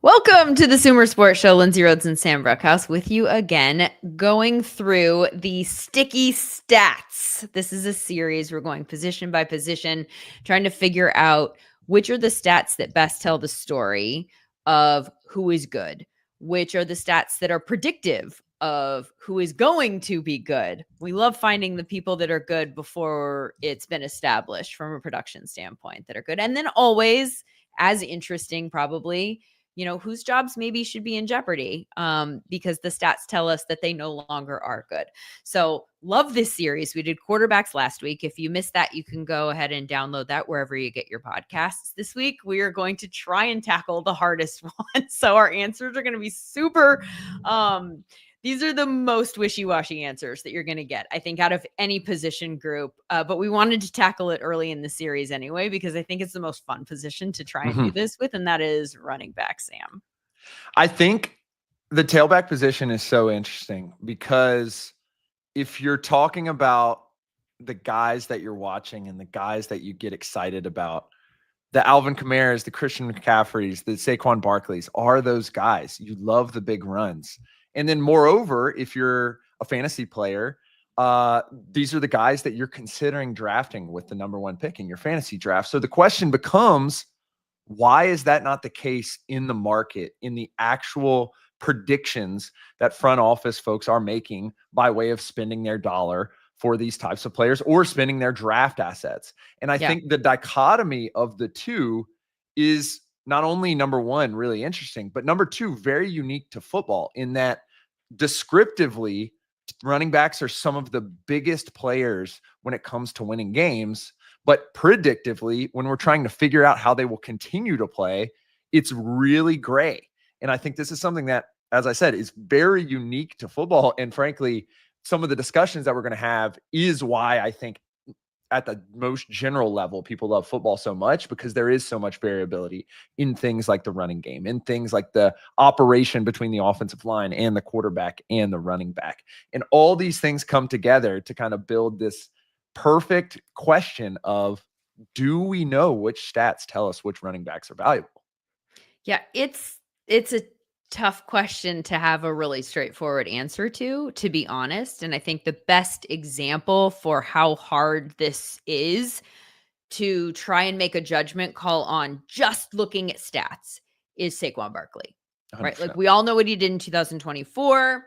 Welcome to the SumerSports Show. Lindsay, Rhodes, and Sam Bruchhaus with you again, going through the sticky stats. This is a series. We're going position by position, trying to figure out which are the stats that best tell the story of who is good, which are the stats that are predictive of who is going to be good. We love finding the people that are good before it's been established from a production standpoint that are good. And then always, as interesting probably, whose jobs maybe should be in jeopardy because the stats tell us that they no longer are good. So love this series. We did quarterbacks last week. If you missed that, you can go ahead and download that wherever you get your podcasts. This week, we are going to try and tackle the hardest one. So our answers are going to be super these are the most wishy-washy answers that you're going to get, I think, out of any position group. But we wanted to tackle it early in the series anyway, because I think it's the most fun position to try and do this with, and that is running back, Sam. I think the tailback position is so interesting because if you're talking about the guys that you're watching and the guys that you get excited about, the Alvin Kamara's, the Christian McCaffreys, the Saquon Barkleys are those guys. You love the big runs. And then moreover, if you're a fantasy player, these are the guys that you're considering drafting with the number one pick in your fantasy draft. So the question becomes, why is that not the case in the market, in the actual predictions that front office folks are making by way of spending their dollar for these types of players or spending their draft assets? And I think the dichotomy of the two is not only number one, really interesting, but number two, very unique to football in that descriptively, running backs are some of the biggest players when it comes to winning games. But predictively, when we're trying to figure out how they will continue to play, it's really gray. And I think this is something that, as I said, is very unique to football. And frankly, some of the discussions that we're going to have is why I think at the most general level, people love football so much, because there is so much variability in things like the running game, in things like the operation between the offensive line and the quarterback and the running back. And all these things come together to kind of build this perfect question of, do we know which stats tell us which running backs are valuable? Yeah, it's a tough question to have a really straightforward answer to be honest. And I think the best example for how hard this is to try and make a judgment call on just looking at stats is Saquon Barkley, right? 100%. Like, we all know what he did in 2024.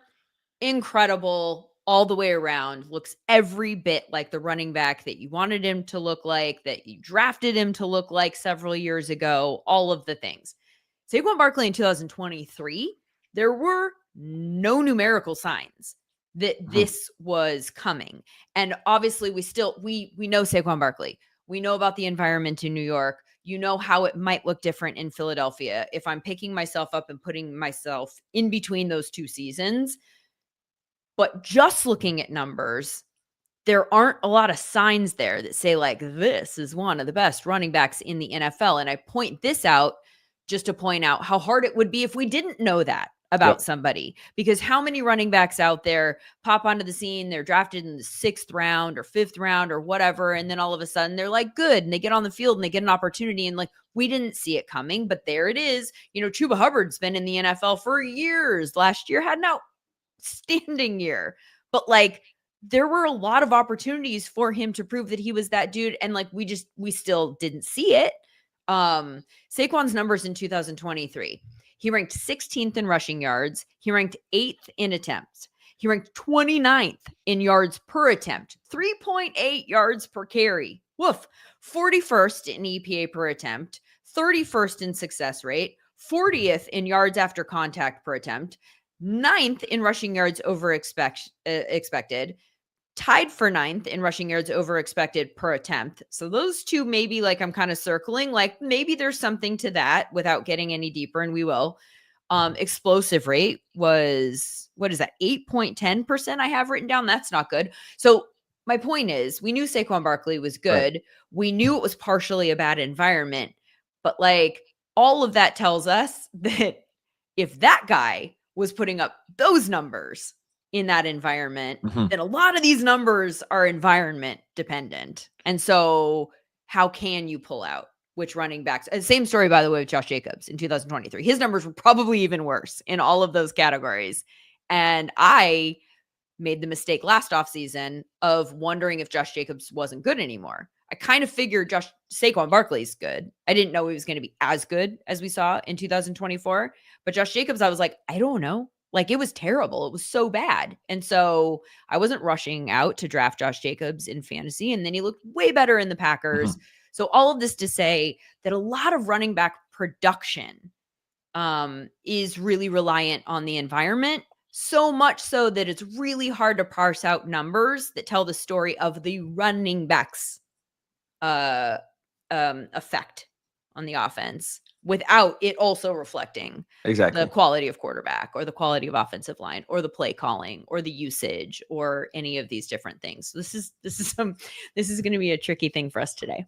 Incredible all the way around. Looks every bit like the running back that you wanted him to look like, that you drafted him to look like several years ago, all of the things. Saquon Barkley in 2023, there were no numerical signs that this was coming. And obviously we know Saquon Barkley. We know about the environment in New York. You know how it might look different in Philadelphia. If I'm picking myself up and putting myself in between those two seasons, but just looking at numbers, there aren't a lot of signs there that say, like, this is one of the best running backs in the NFL. And I point this out just to point out how hard it would be if we didn't know that about somebody, because how many running backs out there pop onto the scene, they're drafted in the 6th round or 5th round or whatever, and then all of a sudden they're like good and they get on the field and they get an opportunity, and like, we didn't see it coming, but there it is. Chuba Hubbard's been in the NFL for years. Last year had an outstanding year, but like, there were a lot of opportunities for him to prove that he was that dude, and like, we still didn't see it. Saquon's numbers in 2023, he ranked 16th in rushing yards. He ranked 8th in attempts. He ranked 29th in yards per attempt, 3.8 yards per carry. Woof. 41st in EPA per attempt, 31st in success rate, 40th in yards after contact per attempt, 9th in rushing yards over expected, tied for 9th in rushing yards over expected per attempt. So those two, maybe, like, I'm kind of circling, like, maybe there's something to that without getting any deeper, and we will. Explosive rate was, what is that, 8.10% I have written down. That's not good. So my point is, we knew Saquon Barkley was good. Right. We knew it was partially a bad environment, but like, all of that tells us that if that guy was putting up those numbers in that environment, then a lot of these numbers are environment dependent. And so how can you pull out which running backs. Same story, by the way, with Josh Jacobs in 2023. His numbers were probably even worse in all of those categories. And I made the mistake last offseason of wondering if Josh Jacobs wasn't good anymore. I kind of figured Saquon Barkley's good. I didn't know he was going to be as good as we saw in 2024. But Josh Jacobs, I was like, I don't know. Like, it was terrible. It was so bad. And so I wasn't rushing out to draft Josh Jacobs in fantasy. And then he looked way better in the Packers. Mhm. So all of this to say that a lot of running back production is really reliant on the environment. So much so that it's really hard to parse out numbers that tell the story of the running backs effect on the offense without it also reflecting Exactly. the quality of quarterback or the quality of offensive line or the play calling or the usage or any of these different things. This is going to be a tricky thing for us today.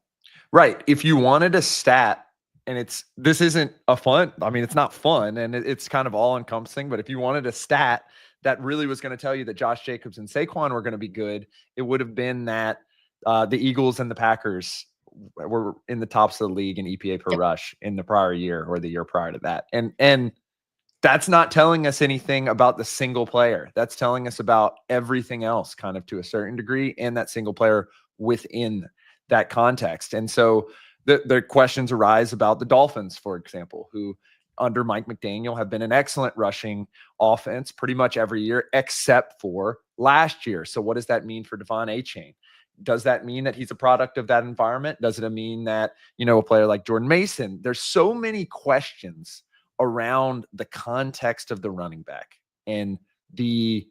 Right. If you wanted a stat, and this isn't a fun, I mean, it's not fun and it's kind of all encompassing, but if you wanted a stat that really was going to tell you that Josh Jacobs and Saquon were going to be good, it would have been that the Eagles and the Packers were in the tops of the league in EPA per rush in the prior year or the year prior to that. And that's not telling us anything about the single player. That's telling us about everything else kind of to a certain degree and that single player within that context. And so the questions arise about the Dolphins, for example, who under Mike McDaniel have been an excellent rushing offense pretty much every year except for last year. So what does that mean for Devon Achane? Does that mean that he's a product of that environment? Does it mean that, a player like Jordan Mason? There's so many questions around the context of the running back and the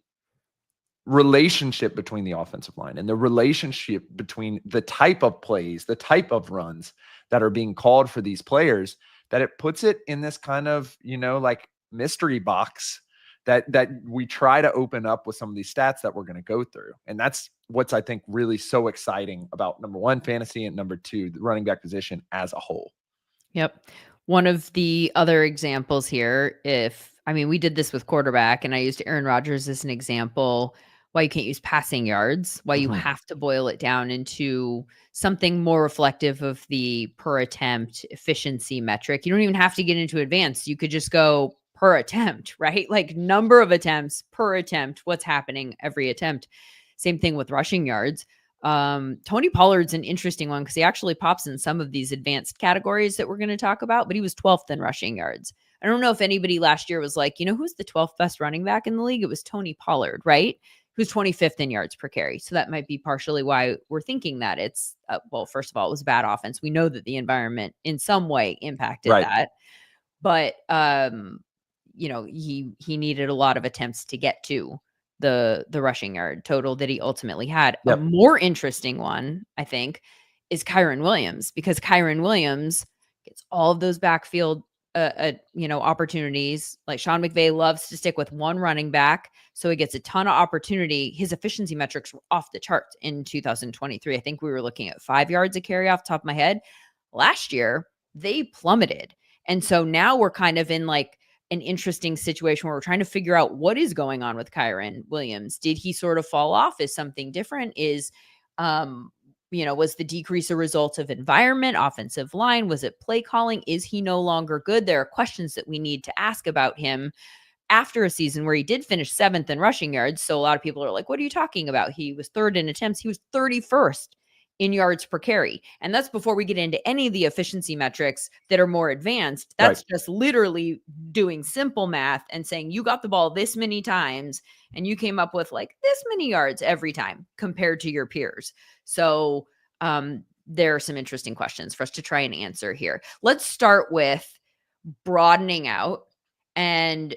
relationship between the offensive line and the relationship between the type of plays, the type of runs that are being called for these players, that it puts it in this kind of, like mystery box that we try to open up with some of these stats that we're going to go through. And that's what's, I think, really so exciting about number one, fantasy, and number two, the running back position as a whole. Yep. One of the other examples here, we did this with quarterback and I used Aaron Rodgers as an example, why you can't use passing yards, why you have to boil it down into something more reflective of the per attempt efficiency metric. You don't even have to get into advanced. You could just go per attempt, right? Like number of attempts per attempt, what's happening every attempt. Same thing with rushing yards. Tony Pollard's an interesting one because he actually pops in some of these advanced categories that we're going to talk about, but he was 12th in rushing yards. I don't know if anybody last year was like, who's the 12th best running back in the league? It was Tony Pollard, right? Who's 25th in yards per carry. So that might be partially why we're thinking that it's, first of all, it was a bad offense. We know that the environment in some way impacted that, but, he needed a lot of attempts to get to the rushing yard total that he ultimately had. A more interesting one, I think, is Kyren Williams, because Kyren Williams gets all of those backfield opportunities. Like Sean McVay loves to stick with one running back, so he gets a ton of opportunity. His efficiency metrics were off the charts in 2023. I think we were looking at 5 yards a carry off the top of my head. Last year, they plummeted. And so now we're kind of in like an interesting situation where we're trying to figure out what is going on with Kyren Williams. Did he sort of fall off? Is something different? Was the decrease a result of environment, offensive line? Was it play calling? Is he no longer good? There are questions that we need to ask about him after a season where he did finish 7th in rushing yards. So a lot of people are like, what are you talking about? He was 3rd in attempts. He was 31st in yards per carry. And that's before we get into any of the efficiency metrics that are more advanced. That's just literally doing simple math and saying you got the ball this many times and you came up with like this many yards every time compared to your peers. So there are some interesting questions for us to try and answer here. Let's start with broadening out and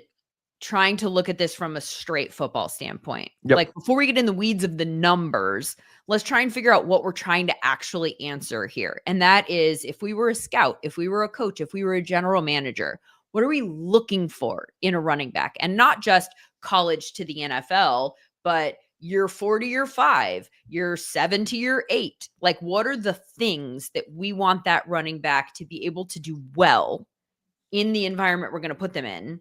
trying to look at this from a straight football standpoint. Like before we get in the weeds of the numbers, let's try and figure out what we're trying to actually answer here. And that is, if we were a scout, if we were a coach, if we were a general manager, what are we looking for in a running back? And not just college to the NFL, but year 4 to year 5, year 7 to year 8. Like, what are the things that we want that running back to be able to do well in the environment we're going to put them in?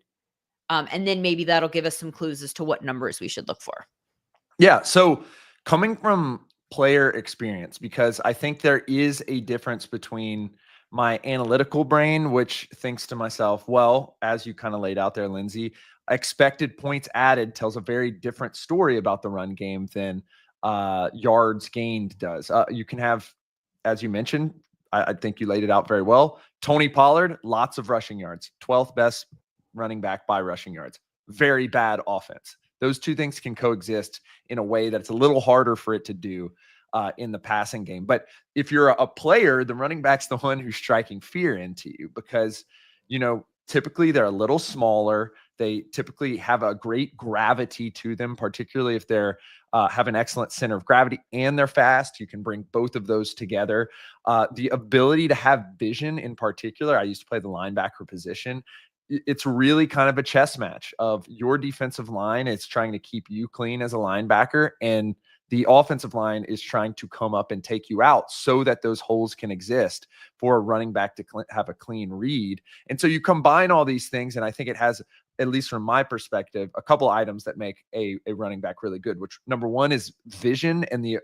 And then maybe that'll give us some clues as to what numbers we should look for. Yeah. So coming from player experience, because I think there is a difference between my analytical brain, which thinks to myself, well, as you kind of laid out there, Lindsay, expected points added tells a very different story about the run game than yards gained does. You can have, as you mentioned, I think you laid it out very well. Tony Pollard, lots of rushing yards, 12th best running back by rushing yards. Very bad offense. Those two things can coexist in a way that's a little harder for it to do in the passing game. But if you're a player, the running back's the one who's striking fear into you because, typically they're a little smaller. They typically have a great gravity to them, particularly if they're have an excellent center of gravity and they're fast. You can bring both of those together. The ability to have vision in particular, I used to play the linebacker position. It's really kind of a chess match of your defensive line. It's trying to keep you clean as a linebacker, and the offensive line is trying to come up and take you out so that those holes can exist for a running back to have a clean read. And so you combine all these things, and I think it has, at least from my perspective, a couple items that make a running back really good, which number one is vision and the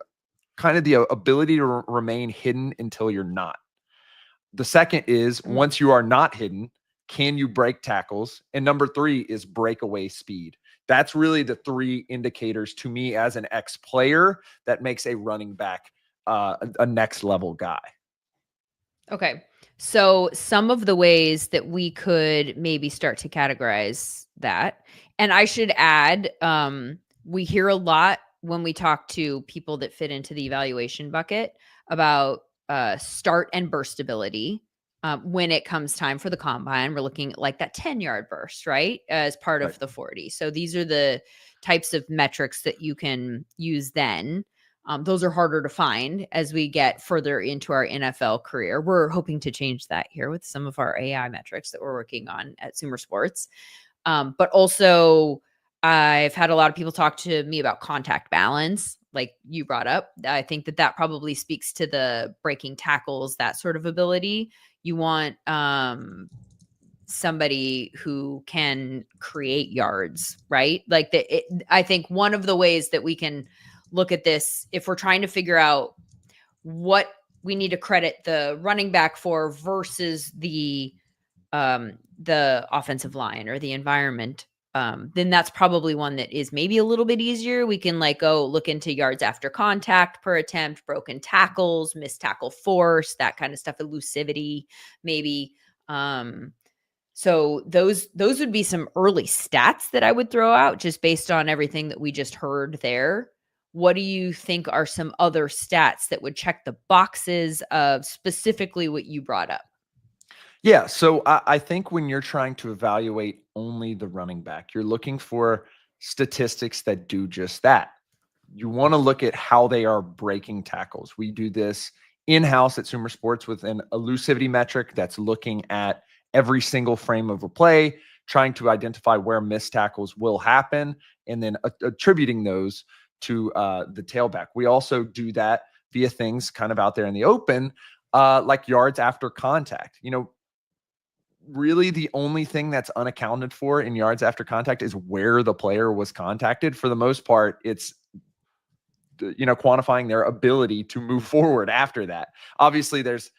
kind of the ability to remain hidden until you're not. The second is once you are not hidden, can you break tackles? And number three is breakaway speed. That's really the three indicators to me as an ex-player that makes a running back a next level guy. Okay. So some of the ways that we could maybe start to categorize that, and I should add, we hear a lot when we talk to people that fit into the evaluation bucket about start and burst ability. When it comes time for the combine, we're looking at like that 10-yard burst, right? As part of the 40. So these are the types of metrics that you can use then. Those are harder to find as we get further into our NFL career. We're hoping to change that here with some of our AI metrics that we're working on at SumerSports. But also, I've had a lot of people talk to me about contact balance, like you brought up. I think that probably speaks to the breaking tackles, that sort of ability. You want somebody who can create yards, right? Like I think one of the ways that we can look at this, if we're trying to figure out what we need to credit the running back for versus the offensive line or the environment, then that's probably one that is maybe a little bit easier. We can go look into yards after contact per attempt, broken tackles, missed tackle force, that kind of stuff, elusivity, maybe. So those would be some early stats that I would throw out just based on everything that we just heard there. What do you think are some other stats that would check the boxes of specifically what you brought up? Yeah, so I think when you're trying to evaluate only the running back, you're looking for statistics that do just that. You want to look at how they are breaking tackles. We do this in-house at SumerSports with an elusivity metric that's looking at every single frame of a play, trying to identify where missed tackles will happen, and then attributing those to the tailback. We also do that via things kind of out there in the open, like yards after contact. Really the only thing that's unaccounted for in yards after contact is where the player was contacted. For the most part, it's quantifying their ability to move forward after that. Obviously, there's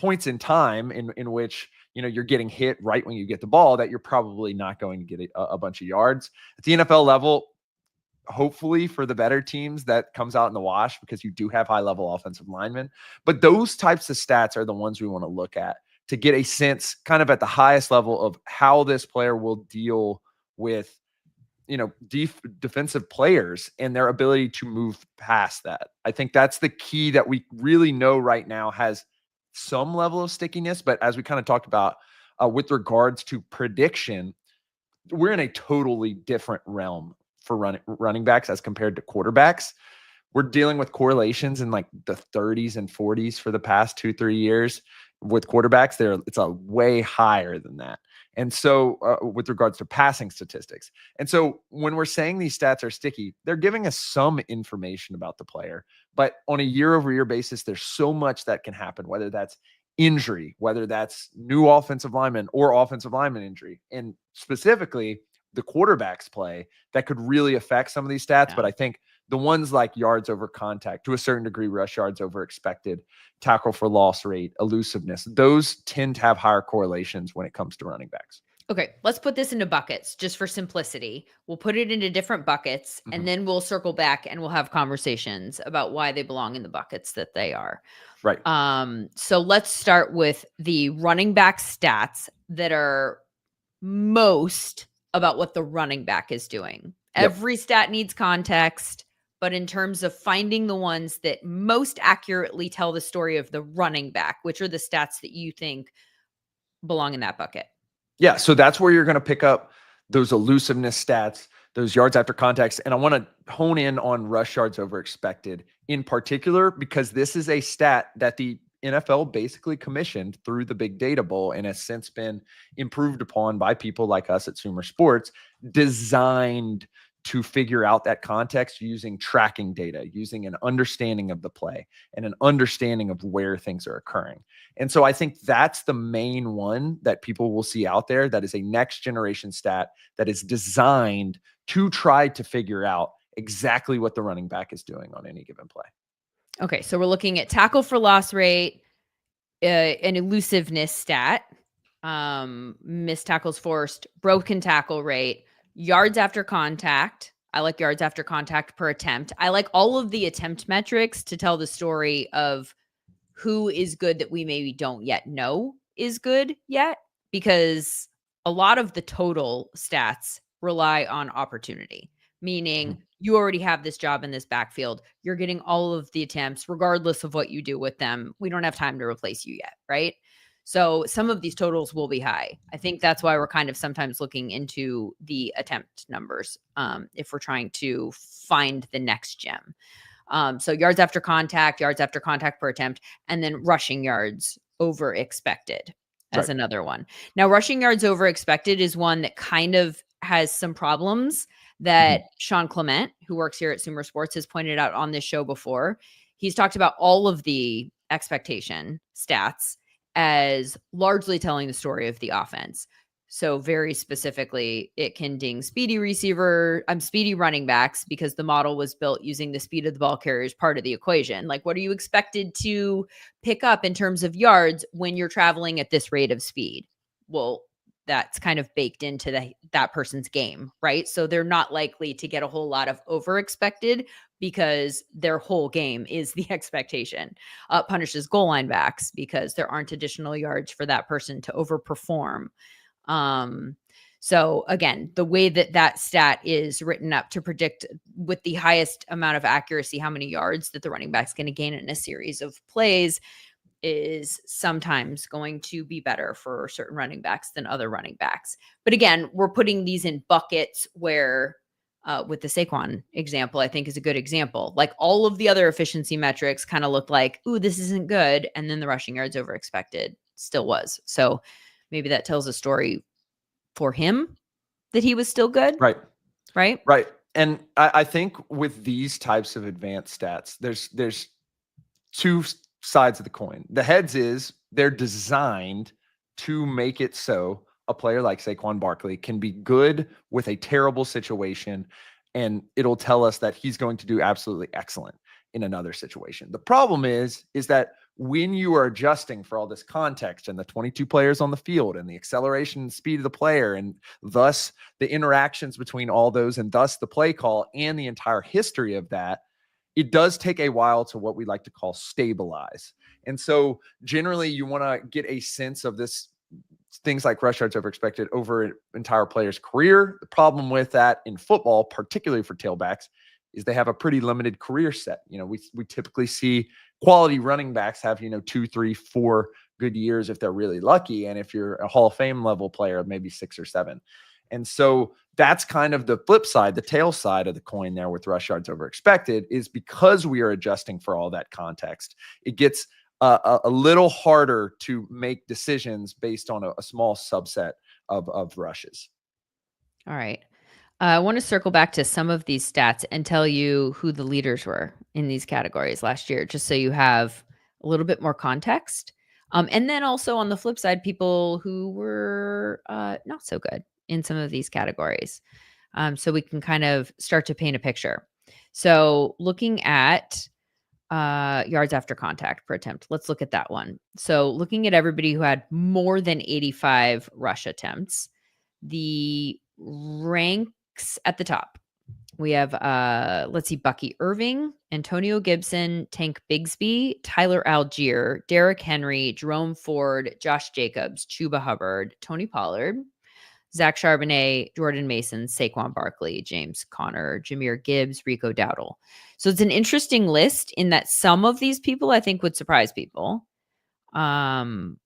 points in time in which you're getting hit right when you get the ball that you're probably not going to get a bunch of yards. At the NFL level, hopefully for the better teams, that comes out in the wash because you do have high-level offensive linemen. But those types of stats are the ones we want to look at to get a sense kind of at the highest level of how this player will deal with, defensive players and their ability to move past that. I think that's the key that we really know right now has some level of stickiness. But as we kind of talked about with regards to prediction, we're in a totally different realm for running backs as compared to quarterbacks. We're dealing with correlations in like the 30s and 40s for the past 2-3 years. With quarterbacks, it's a way higher than that. And so with regards to passing statistics. And so when we're saying these stats are sticky, they're giving us some information about the player. But on a year-over-year basis, there's so much that can happen, whether that's injury, whether that's new offensive lineman or offensive lineman injury. And specifically, the quarterback's play that could really affect some of these stats. Yeah. But I think The ones like yards over contact, to a certain degree, rush yards over expected, tackle for loss rate, elusiveness, those tend to have higher correlations when it comes to running backs. Okay, let's put this into buckets just for simplicity. We'll put it into different buckets and then we'll circle back and we'll have conversations about why they belong in the buckets that they are. Right. So let's start with the running back stats that are most about what the running back is doing. Yep. Every stat needs context, but in terms of finding the ones that most accurately tell the story of the running back, which are the stats that you think belong in that bucket? Yeah, so that's where you're going to pick up those elusiveness stats, those yards after context. And I want to hone in on rush yards over expected in particular, because this is a stat that the NFL basically commissioned through the Big Data Bowl and has since been improved upon by people like us at SumerSports, designed to figure out that context using tracking data, using an understanding of the play and an understanding of where things are occurring. And so I think that's the main one that people will see out there. That is a next generation stat that is designed to try to figure out exactly what the running back is doing on any given play. Okay, so we're looking at tackle for loss rate, an elusiveness stat, missed tackles forced, broken tackle rate, yards after contact. I like yards after contact per attempt. I like all of the attempt metrics to tell the story of who is good that we maybe don't yet know is good yet, because a lot of the total stats rely on opportunity, meaning you already have this job in this backfield. You're getting all of the attempts, regardless of what you do with them. We don't have time to replace you yet, right? So some of these totals will be high. I think that's why we're kind of sometimes looking into the attempt numbers if we're trying to find the next gem. So yards after contact per attempt, and then rushing yards over expected as another one. Now, rushing yards over expected is one that kind of has some problems that Sean Clement, who works here at SumerSports, has pointed out on this show before. He's talked about all of the expectation stats as largely telling the story of the offense. So very specifically, it can ding speedy running backs because the model was built using the speed of the ball carrier as part of the equation. Like, what are you expected to pick up in terms of yards when you're traveling at this rate of speed? Well, that's kind of baked into that person's game, right? So they're not likely to get a whole lot of over expected because their whole game is the expectation. Punishes goal line backs because there aren't additional yards for that person to overperform. So again, the way that stat is written up to predict with the highest amount of accuracy how many yards that the running back's going to gain in a series of plays is sometimes going to be better for certain running backs than other running backs. But again, we're putting these in buckets where with the Saquon example, I think is a good example. Like all of the other efficiency metrics kind of look like, ooh, this isn't good. And then the rushing yards over expected still was. So maybe that tells a story for him that he was still good. Right. Right. And I think with these types of advanced stats, there's two sides of the coin. The heads is they're designed to make it so a player like Saquon Barkley can be good with a terrible situation, and it'll tell us that he's going to do absolutely excellent in another situation. The problem is that when you are adjusting for all this context and the 22 players on the field and the acceleration and speed of the player, and thus the interactions between all those, and thus the play call and the entire history of that, it does take a while to what we like to call stabilize. And so generally you want to get a sense of this, things like rush yards over expected over an entire player's career. The problem with that in football, particularly for tailbacks, is they have a pretty limited career set. We typically see quality running backs have, 2, 3, 4 good years if they're really lucky. And if you're a Hall of Fame level player, maybe 6 or 7. And so that's kind of the flip side, the tail side of the coin there with rush yards over expected, is because we are adjusting for all that context, it gets a little harder to make decisions based on a small subset of rushes. All right. I want to circle back to some of these stats and tell you who the leaders were in these categories last year, just so you have a little bit more context. And then also on the flip side, people who were not so good in some of these categories. So we can kind of start to paint a picture. So looking at yards after contact per attempt, let's look at that one. So looking at everybody who had more than 85 rush attempts, the ranks at the top. We have, let's see, Bucky Irving, Antonio Gibson, Tank Bigsby, Tyler Algier, Derrick Henry, Jerome Ford, Josh Jacobs, Chuba Hubbard, Tony Pollard, Zach Charbonnet, Jordan Mason, Saquon Barkley, James Conner, Jahmyr Gibbs, Rico Dowdle. So it's an interesting list in that some of these people I think would surprise people. And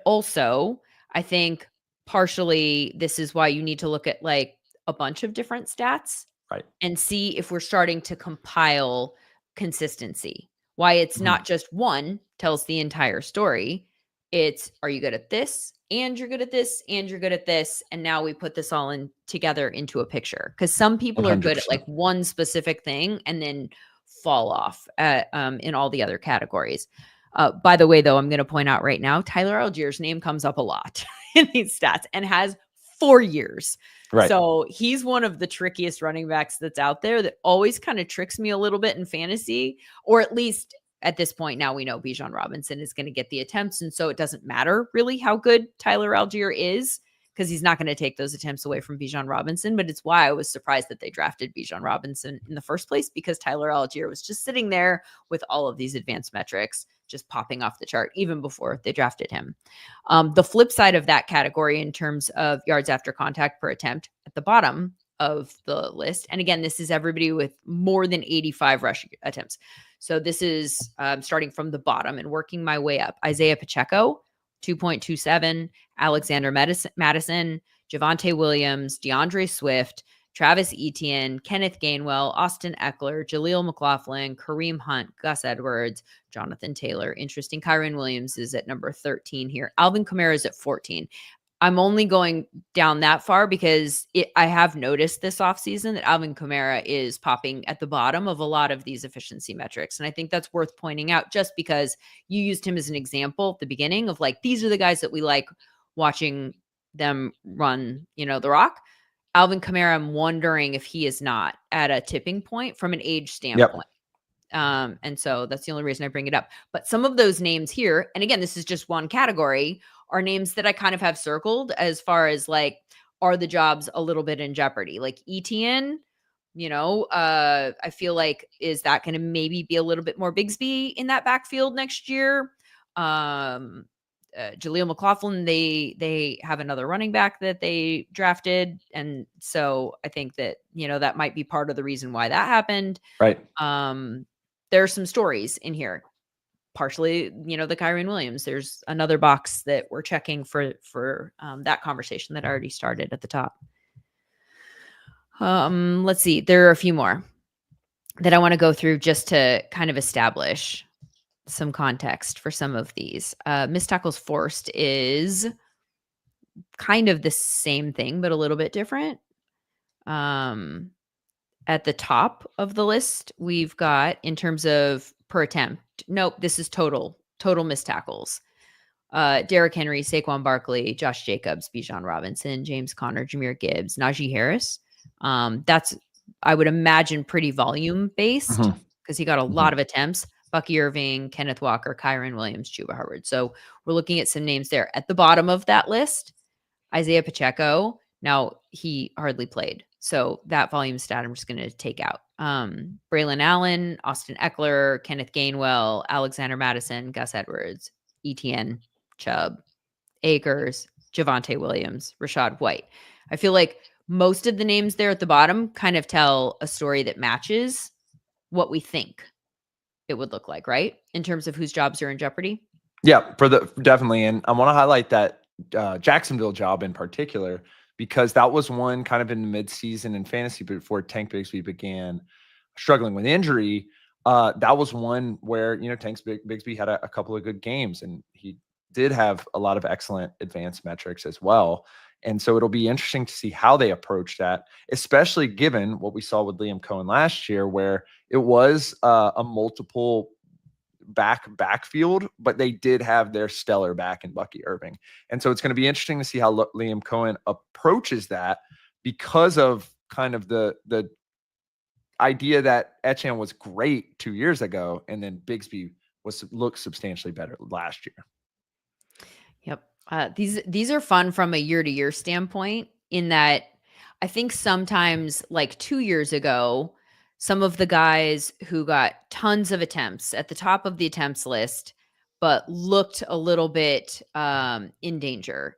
also, I think partially this is why you need to look at like a bunch of different stats Right. and see if we're starting to compile consistency. Why it's not just one tells the entire story. It's, are you good at this? And you're good at this, and you're good at this. And now we put this all in together into a picture. Because some people are good at 100%. like one specific thing and then fall off at, in all the other categories. By the way, though, I'm going to point out right now, Tyler Algier's name comes up a lot in these stats and has 4 years. Right. So he's one of the trickiest running backs that's out there that always kind of tricks me a little bit in fantasy, or at least at this point now we know Bijan Robinson is going to get the attempts. And so it doesn't matter really how good Tyler Algier is because he's not going to take those attempts away from Bijan Robinson. But it's why I was surprised that they drafted Bijan Robinson in the first place, because Tyler Algier was just sitting there with all of these advanced metrics just popping off the chart even before they drafted him. The flip side of that category in terms of yards after contact per attempt at the bottom of the list. And again, this is everybody with more than 85 rush attempts. So this is starting from the bottom and working my way up. Isaiah Pacheco, 2.27, Alexander Madison, Javonte Williams, DeAndre Swift, Travis Etienne, Kenneth Gainwell, Austin Eckler, Jaleel McLaughlin, Kareem Hunt, Gus Edwards, Jonathan Taylor. Interesting. Kyren Williams is at number 13 here. Alvin Kamara is at 14. I'm only going down that far because I have noticed this offseason that Alvin Kamara is popping at the bottom of a lot of these efficiency metrics. And I think that's worth pointing out just because you used him as an example at the beginning of like, these are the guys that we like watching them run, the rock. Alvin Kamara, I'm wondering if he is not at a tipping point from an age standpoint. Yep. And so that's the only reason I bring it up. But some of those names here, and again, this is just one category, are names that I kind of have circled as far as like, are the jobs a little bit in jeopardy? Like Etienne, I feel like, is that going to maybe be a little bit more Bigsby in that backfield next year? Jaleel McLaughlin, they have another running back that they drafted. And so I think that, that might be part of the reason why that happened. Right. There are some stories in here. Partially, the Kyren Williams. There's another box that we're checking for that conversation that already started at the top. Let's see. There are a few more that I want to go through just to kind of establish some context for some of these. Missed tackles forced is kind of the same thing, but a little bit different. At the top of the list, we've got in terms of per attempt. Nope, this is total missed tackles. Derrick Henry, Saquon Barkley, Josh Jacobs, Bijan Robinson, James Conner, Jahmyr Gibbs, Najee Harris. That's, I would imagine, pretty volume based because he got a lot of attempts. Bucky Irving, Kenneth Walker, Kyren Williams, Chuba Hubbard. So we're looking at some names there. At the bottom of that list, Isaiah Pacheco. Now, he hardly played. So that volume stat I'm just going to take out. Braylon Allen, Austin Eckler, Kenneth Gainwell, Alexander Madison, Gus Edwards, Etienne, Chubb, Akers, Javonte Williams, Rashad White. I feel like most of the names there at the bottom kind of tell a story that matches what we think it would look like, right? In terms of whose jobs are in jeopardy. Yeah, definitely. And I want to highlight that Jacksonville job in particular, because that was one kind of in the midseason in fantasy before Tank Bigsby began struggling with injury. That was one where, Tank Bigsby had a couple of good games, and he did have a lot of excellent advanced metrics as well. And so it'll be interesting to see how they approach that, especially given what we saw with Liam Cohen last year, where it was a multiple backfield, but they did have their stellar back in Bucky Irving. And so it's going to be interesting to see how Liam Cohen approaches that, because of kind of the idea that Etienne was great 2 years ago, and then Bigsby looked substantially better last year. Yep. These are fun from a year-to-year standpoint in that I think sometimes, like 2 years ago, some of the guys who got tons of attempts at the top of the attempts list, but looked a little bit in danger.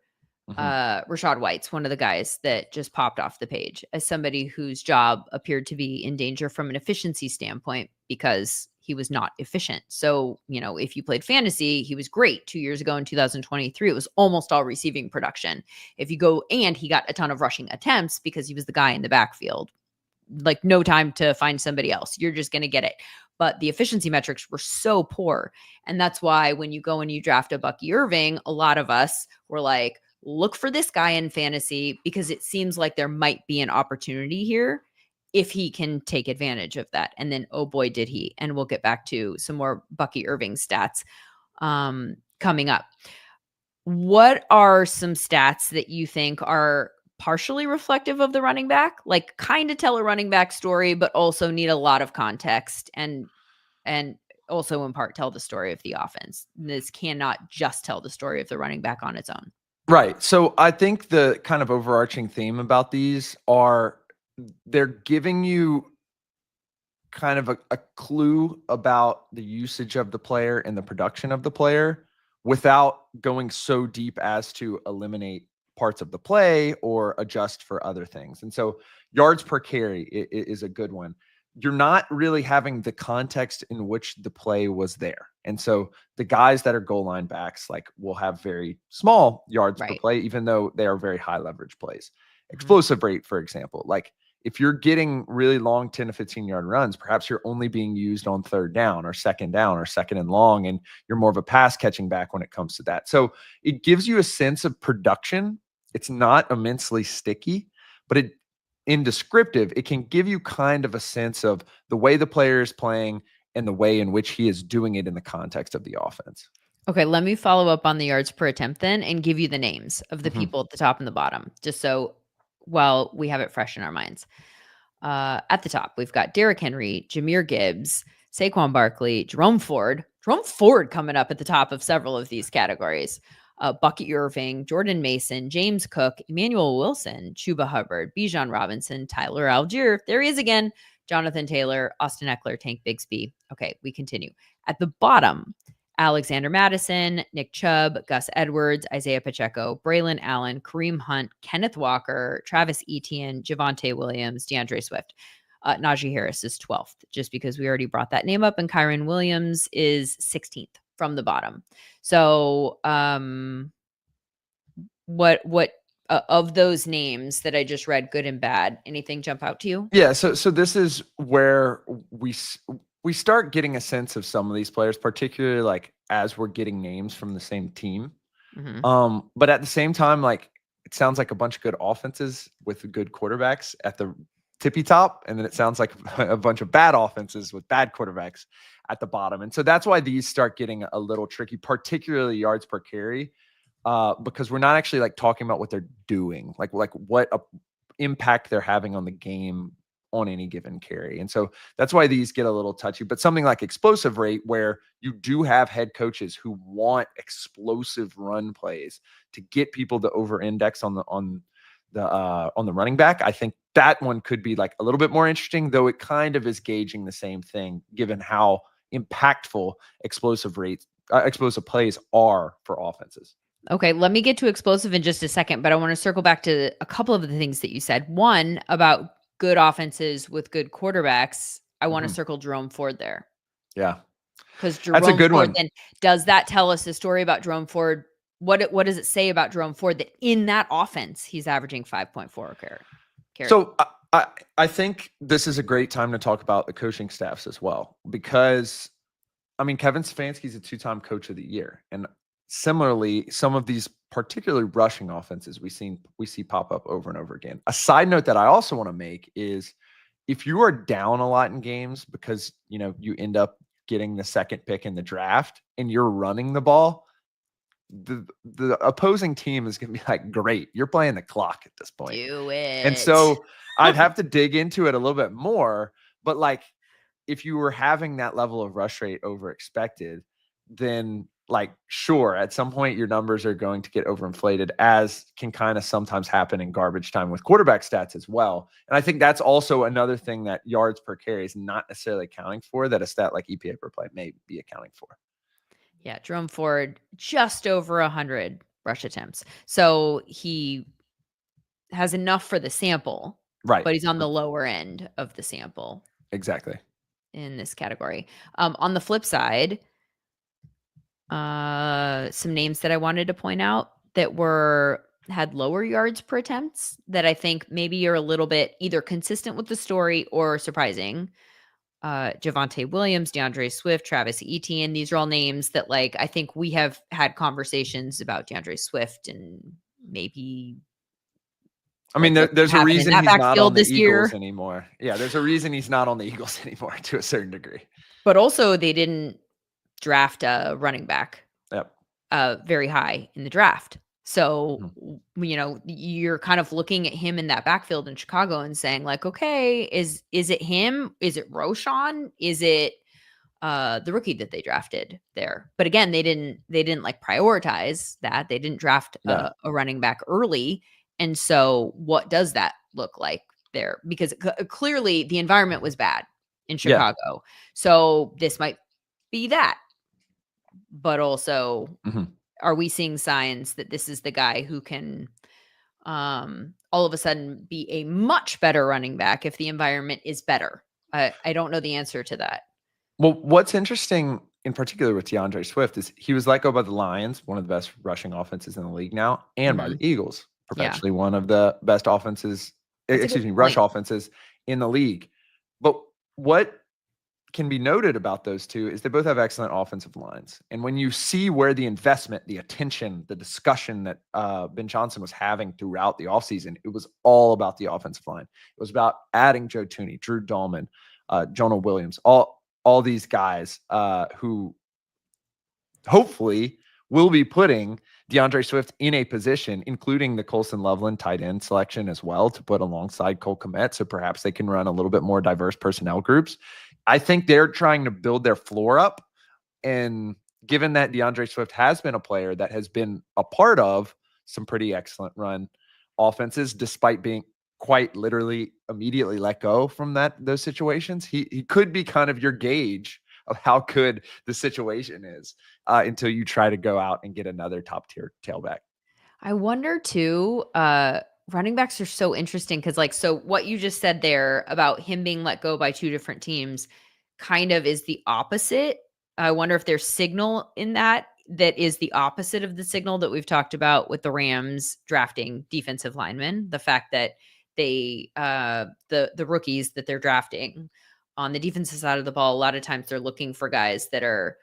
Rashad White's one of the guys that just popped off the page as somebody whose job appeared to be in danger from an efficiency standpoint because he was not efficient. So, if you played fantasy, he was great 2 years ago in 2023. It was almost all receiving production. If you go and he got a ton of rushing attempts because he was the guy in the backfield, like no time to find somebody else. You're just going to get it. But the efficiency metrics were so poor. And that's why when you go and you draft a Bucky Irving, a lot of us were like, look for this guy in fantasy because it seems like there might be an opportunity here if he can take advantage of that. And then, oh boy, did he. And we'll get back to some more Bucky Irving stats coming up. What are some stats that you think are partially reflective of the running back, like kind of tell a running back story, but also need a lot of context and also in part tell the story of the offense? This cannot just tell the story of the running back on its own. Right. So I think the kind of overarching theme about these are they're giving you kind of a clue about the usage of the player and the production of the player without going so deep as to eliminate parts of the play or adjust for other things. And so yards per carry is a good one. You're not really having the context in which the play was there. And so the guys that are goal line backs will have very small yards per play, even though they are very high leverage plays. Explosive rate, for example, if you're getting really long 10 to 15 yard runs, perhaps you're only being used on third down or second and long, and you're more of a pass catching back when it comes to that. So it gives you a sense of production. It's not immensely sticky, but in descriptive, it can give you kind of a sense of the way the player is playing and the way in which he is doing it in the context of the offense. Okay, let me follow up on the yards per attempt then and give you the names of the people at the top and the bottom, just so while we have it fresh in our minds. At the top, we've got Derrick Henry, Jahmyr Gibbs, Saquon Barkley, Jerome Ford coming up at the top of several of these categories. Bucky Irving, Jordan Mason, James Cook, Emmanuel Wilson, Chuba Hubbard, Bijan Robinson, Tyler Algier. There he is again. Jonathan Taylor, Austin Eckler, Tank Bigsby. Okay, we continue. At the bottom, Alexander Madison, Nick Chubb, Gus Edwards, Isaiah Pacheco, Braylon Allen, Kareem Hunt, Kenneth Walker, Travis Etienne, Javonte Williams, DeAndre Swift. Najee Harris is 12th, just because we already brought that name up, and Kyron Williams is 16th from the bottom. So what of those names that I just read, good and bad, anything jump out to you? Yeah, so this is where we start getting a sense of some of these players, particularly as we're getting names from the same team. But at the same time, it sounds like a bunch of good offenses with good quarterbacks at the tippy top, and then it sounds like a bunch of bad offenses with bad quarterbacks at the bottom. And so that's why these start getting a little tricky, particularly yards per carry, because we're not actually talking about what they're doing, like what impact they're having on the game on any given carry. And so that's why these get a little touchy. But something like explosive rate, where you do have head coaches who want explosive run plays to get people to over-index on the running back, I think that one could be a little bit more interesting, though it kind of is gauging the same thing, given how impactful explosive plays are for offenses. Okay, let me get to explosive in just a second, but I want to circle back to a couple of the things that you said. One, about good offenses with good quarterbacks. I want to circle Jerome Ford there. Yeah. Because Jerome That's a good Ford, one. then, does that tell us a story about Jerome Ford? What does it say about Jerome Ford that in that offense, he's averaging 5.4 carry? So I think this is a great time to talk about the coaching staffs as well, because Kevin Stefanski's a 2-time coach of the year. And similarly, some of these particularly rushing offenses we see pop up over and over again. A side note that I also want to make is, if you are down a lot in games because you end up getting the second pick in the draft and you're running the ball, the opposing team is going to be great, you're playing the clock at this point. Do it. And so I'd have to dig into it a little bit more, But like, if you were having that level of rush rate over expected, then like, sure, at some point your numbers are going to get overinflated, as can kind of sometimes happen in garbage time with quarterback stats as well. And I think that's also another thing that yards per carry is not necessarily accounting for, that a stat like EPA per play may be accounting for. Yeah, Jerome Ford, just over 100 rush attempts. So he has enough for the sample, Right. but he's on the lower end of the sample Exactly. in this category. On the flip side, some names that I wanted to point out that had lower yards per attempts that I think maybe are a little bit either consistent with the story or surprising. Javonte Williams, DeAndre Swift, Travis Etienne. These are all names that, like, I think we have had conversations about DeAndre Swift and maybe. I mean, there's a reason he's not on the Eagles anymore. Yeah, there's a reason he's not on the Eagles anymore to a certain degree. But also, they didn't draft a running back Yep. Very high in the draft. So, you're kind of looking at him in that backfield in Chicago and saying, like, okay, is it him? Is it Roschon? Is it the rookie that they drafted there? But again, they didn't like prioritize that. They didn't draft a running back early. And so what does that look like there? Because clearly the environment was bad in Chicago. Yeah. So this might be that. But also, are we seeing signs that this is the guy who can all of a sudden be a much better running back if the environment is better? I don't know the answer to that. Well, what's interesting in particular with DeAndre Swift is he was let go by the Lions, one of the best rushing offenses in the league now, and by the Eagles, perpetually one of the best offenses, rush offenses in the league. But what can be noted about those two is they both have excellent offensive lines. And when you see where the investment, the attention, the discussion that Ben Johnson was having throughout the offseason, it was all about the offensive line. It was about adding Joe Thuney, Drew Dahlman, Jonah Williams, all these guys who hopefully will be putting DeAndre Swift in a position, including the Colson Loveland tight end selection as well, to put alongside Cole Kmet, so perhaps they can run a little bit more diverse personnel groups. I think they're trying to build their floor up. And given that DeAndre Swift has been a player that has been a part of some pretty excellent run offenses, despite being quite literally immediately let go from those situations, he could be kind of your gauge of how good the situation is until you try to go out and get another top tier tailback. I wonder too, running backs are so interesting because, like, so what you just said there about him being let go by two different teams kind of is the opposite. I wonder if there's signal in that is the opposite of the signal that we've talked about with the Rams drafting defensive linemen. The fact that they, the rookies that they're drafting on the defensive side of the ball, a lot of times they're looking for guys that are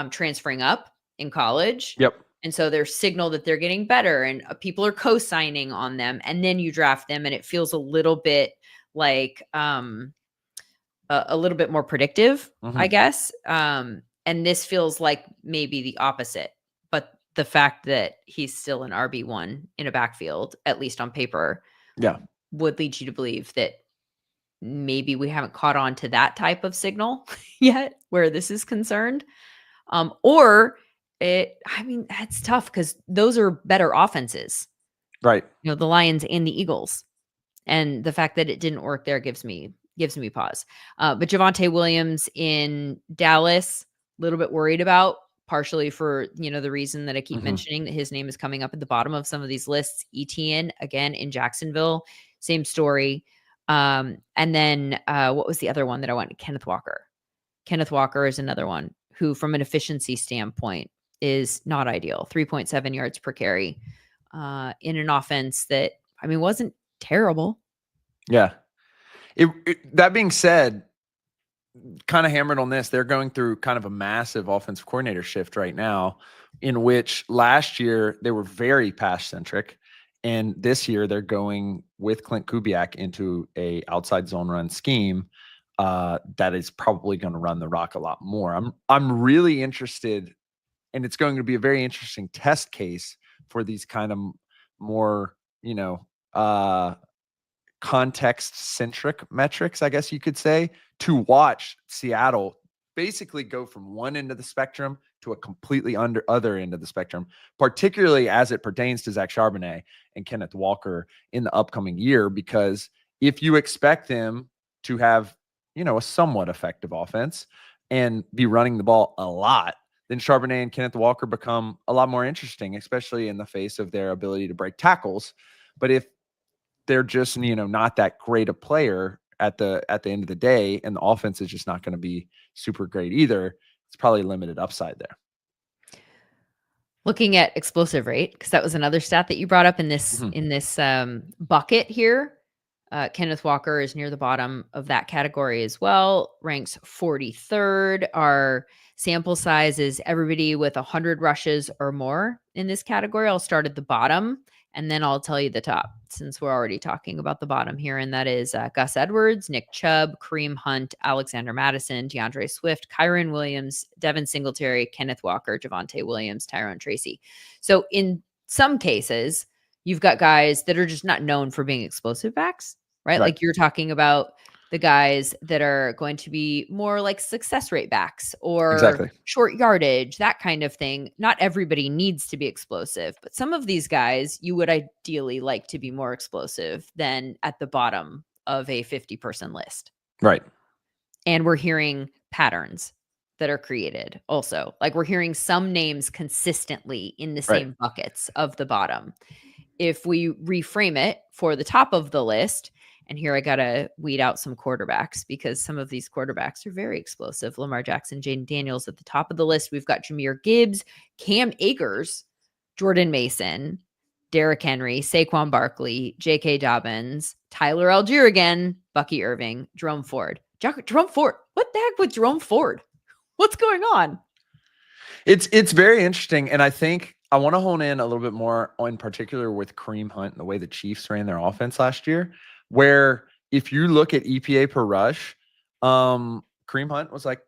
transferring up in college. Yep. And so there's signal that they're getting better and people are co-signing on them. And then you draft them and it feels a little bit like a little bit more predictive, I guess. And this feels like maybe the opposite. But the fact that he's still an RB1 in a backfield, at least on paper, would lead you to believe that maybe we haven't caught on to that type of signal yet where this is concerned. That's tough because those are better offenses, right? The Lions and the Eagles, and the fact that it didn't work there gives me pause. But Javonte Williams in Dallas, a little bit worried about, partially for the reason that I keep mentioning, that his name is coming up at the bottom of some of these lists. Etienne again in Jacksonville, same story. And then what was the other one that I wanted? Kenneth Walker. Kenneth Walker is another one who, from an efficiency standpoint, is not ideal. 3.7 yards per carry in an offense that, wasn't terrible. Yeah. That being said, kind of hammered on this, they're going through kind of a massive offensive coordinator shift right now, in which last year they were very pass centric. And this year they're going with Clint Kubiak into a outside zone run scheme that is probably going to run the rock a lot more. I'm really interested, and it's going to be a very interesting test case for these kind of more, context-centric metrics, I guess you could say, to watch Seattle basically go from one end of the spectrum to a completely other end of the spectrum, particularly as it pertains to Zach Charbonnet and Kenneth Walker in the upcoming year. Because if you expect them to have, a somewhat effective offense and be running the ball a lot, then Charbonnet and Kenneth Walker become a lot more interesting, especially in the face of their ability to break tackles. But if they're just, not that great a player at the end of the day, and the offense is just not going to be super great either, it's probably limited upside there. Looking at explosive rate, because that was another stat that you brought up in this bucket here. Kenneth Walker is near the bottom of that category as well, ranks 43rd. Our sample size is everybody with 100 rushes or more in this category. I'll start at the bottom, and then I'll tell you the top, since we're already talking about the bottom here. And that is Gus Edwards, Nick Chubb, Kareem Hunt, Alexander Mattison, DeAndre Swift, Kyron Williams, Devin Singletary, Kenneth Walker, Javonte Williams, Tyrone Tracy. So in some cases, you've got guys that are just not known for being explosive backs, right? Like you're talking about the guys that are going to be more like success rate backs or short yardage, that kind of thing. Not everybody needs to be explosive, but some of these guys you would ideally like to be more explosive than at the bottom of a 50-person list. Right. And we're hearing patterns that are created also. Like we're hearing some names consistently in the same buckets of the bottom. If we reframe it for the top of the list, and here I got to weed out some quarterbacks because some of these quarterbacks are very explosive. Lamar Jackson, Jaden Daniels at the top of the list. We've got Jahmyr Gibbs, Cam Akers, Jordan Mason, Derrick Henry, Saquon Barkley, J.K. Dobbins, Tyler Algier again, Bucky Irving, Jerome Ford. Jerome Ford. What the heck with Jerome Ford? What's going on? It's very interesting, and I think I want to hone in a little bit more in particular with Kareem Hunt and the way the Chiefs ran their offense last year, where if you look at EPA per rush, Kareem Hunt was like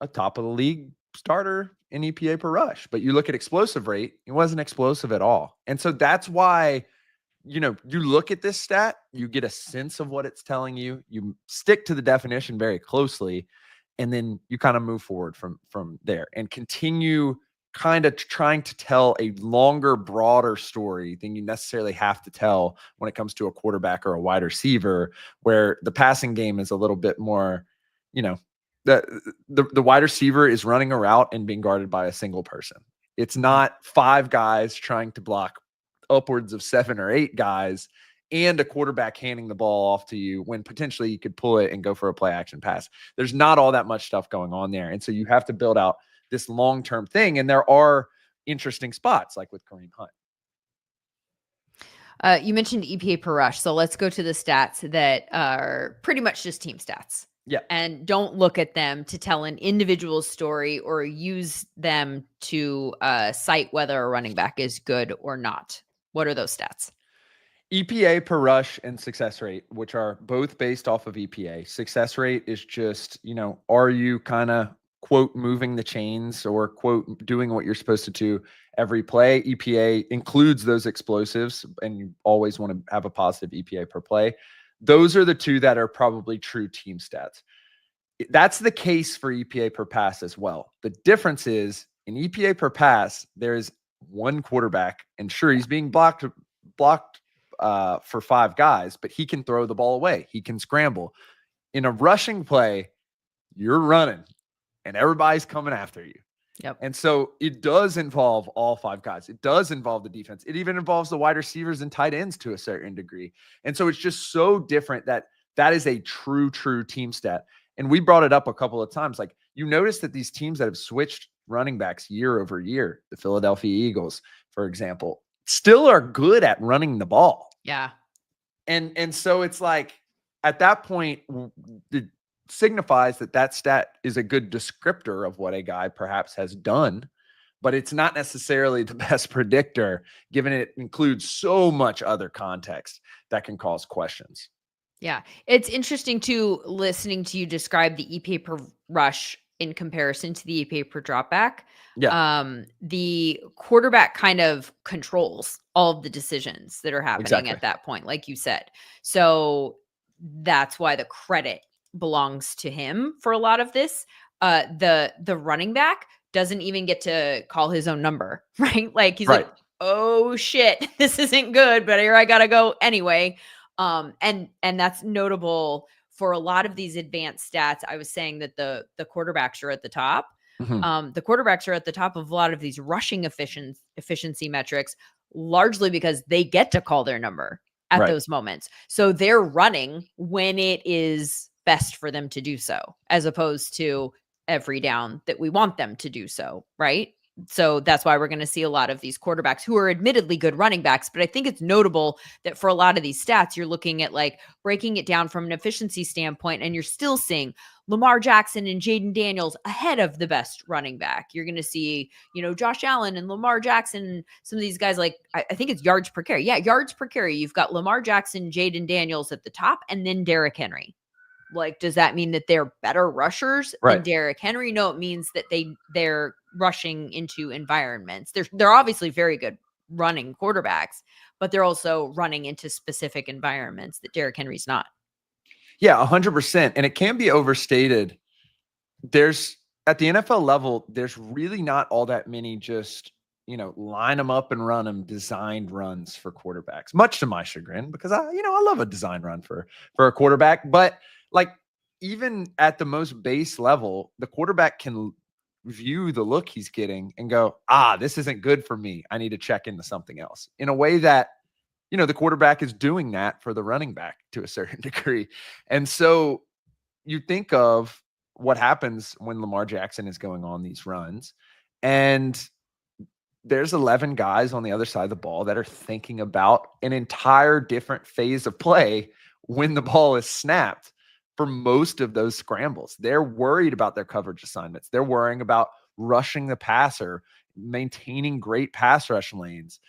a top of the league starter in EPA per rush. But you look at explosive rate, it wasn't explosive at all. And so that's why, you look at this stat, you get a sense of what it's telling you. You stick to the definition very closely, and then you kind of move forward from there and continue kind of trying to tell a longer, broader story than you necessarily have to tell when it comes to a quarterback or a wide receiver, where the passing game is a little bit more, the wide receiver is running a route and being guarded by a single person. It's not 5 guys trying to block upwards of 7 or 8 guys and a quarterback handing the ball off to you when potentially you could pull it and go for a play action pass. There's not all that much stuff going on there. And so you have to build out this long-term thing. And there are interesting spots like with Kareem Hunt. You mentioned EPA per rush. So let's go to the stats that are pretty much just team stats. Yeah. And don't look at them to tell an individual story or use them to cite whether a running back is good or not. What are those stats? EPA per rush and success rate, which are both based off of EPA. Success rate is just, are you kind of, quote, moving the chains or, quote, doing what you're supposed to do every play. EPA includes those explosives, and you always want to have a positive EPA per play. Those are the two that are probably true team stats. That's the case for EPA per pass as well. The difference is in EPA per pass, there's one quarterback, and sure, he's being blocked for 5 guys, but he can throw the ball away. He can scramble. In a rushing play, you're running and everybody's coming after you. Yep. And so it does involve all 5 guys. It does involve the defense. It even involves the wide receivers and tight ends to a certain degree. And so it's just so different that is a true team stat. And we brought it up a couple of times. Like, you notice that these teams that have switched running backs year over year, the Philadelphia Eagles, for example, still are good at running the ball. Yeah. And so it's like, at that point, it signifies that stat is a good descriptor of what a guy perhaps has done, but it's not necessarily the best predictor, given it includes so much other context that can cause questions. Yeah. It's interesting too, listening to you describe the EPA per rush in comparison to the EPA per dropback. Yeah, The quarterback kind of controls all of the decisions that are happening exactly. at that point, like you said. So that's why the credit belongs to him for a lot of this. The running back doesn't even get to call his own number, right? Like he's Right. like, oh shit, this isn't good, but here I gotta go anyway. And that's notable for a lot of these advanced stats. I was saying that the quarterbacks are at the top. Mhm. The quarterbacks are at the top of a lot of these rushing efficiency metrics, largely because they get to call their number at Right. those moments. So they're running when it is best for them to do so, as opposed to every down that we want them to do so, right? So that's why we're going to see a lot of these quarterbacks who are admittedly good running backs. But I think it's notable that for a lot of these stats, you're looking at like breaking it down from an efficiency standpoint, and you're still seeing Lamar Jackson and Jaden Daniels ahead of the best running back. You're going to see, Josh Allen and Lamar Jackson, and some of these guys, like I think it's yards per carry. Yeah, yards per carry. You've got Lamar Jackson, Jaden Daniels at the top, and then Derrick Henry. Like, does that mean that they're better rushers than Right. Derrick Henry? No, it means that they're rushing into environments. They're obviously very good running quarterbacks, but they're also running into specific environments that Derrick Henry's not. Yeah, 100%. And it can be overstated. There's at the NFL level, there's really not all that many just, line them up and run them designed runs for quarterbacks, much to my chagrin, because I love a design run for a quarterback. But like even at the most base level, the quarterback can view the look he's getting and go, this isn't good for me. I need to check into something else in a way that, the quarterback is doing that for the running back to a certain degree. And so you think of what happens when Lamar Jackson is going on these runs, and there's 11 guys on the other side of the ball that are thinking about an entire different phase of play when the ball is snapped for most of those scrambles. They're worried about their coverage assignments. They're worrying about rushing the passer, maintaining great pass rush lanes,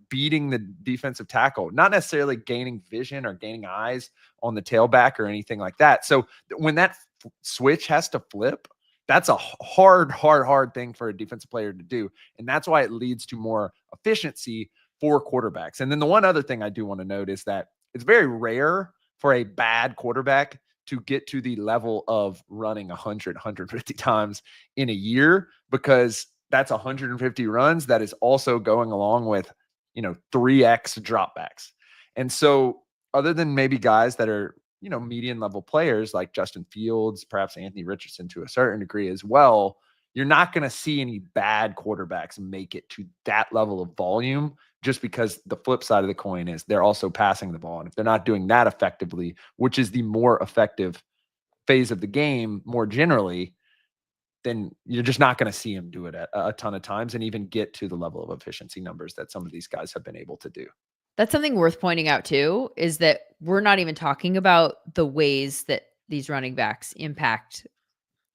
beating the defensive tackle, not necessarily gaining vision or gaining eyes on the tailback or anything like that. So when that switch has to flip, that's a hard thing for a defensive player to do. And that's why it leads to more efficiency for quarterbacks. And then the one other thing I do want to note is that it's very rare for a bad quarterback to get to the level of running 100, 150 times in a year, because that's 150 runs that is also going along with, 3x dropbacks. And so other than maybe guys that are, median level players like Justin Fields, perhaps Anthony Richardson to a certain degree as well, you're not going to see any bad quarterbacks make it to that level of volume, just because the flip side of the coin is they're also passing the ball. And if they're not doing that effectively, which is the more effective phase of the game more generally, then you're just not going to see him do it a ton of times and even get to the level of efficiency numbers that some of these guys have been able to do. That's something worth pointing out too, is that we're not even talking about the ways that these running backs impact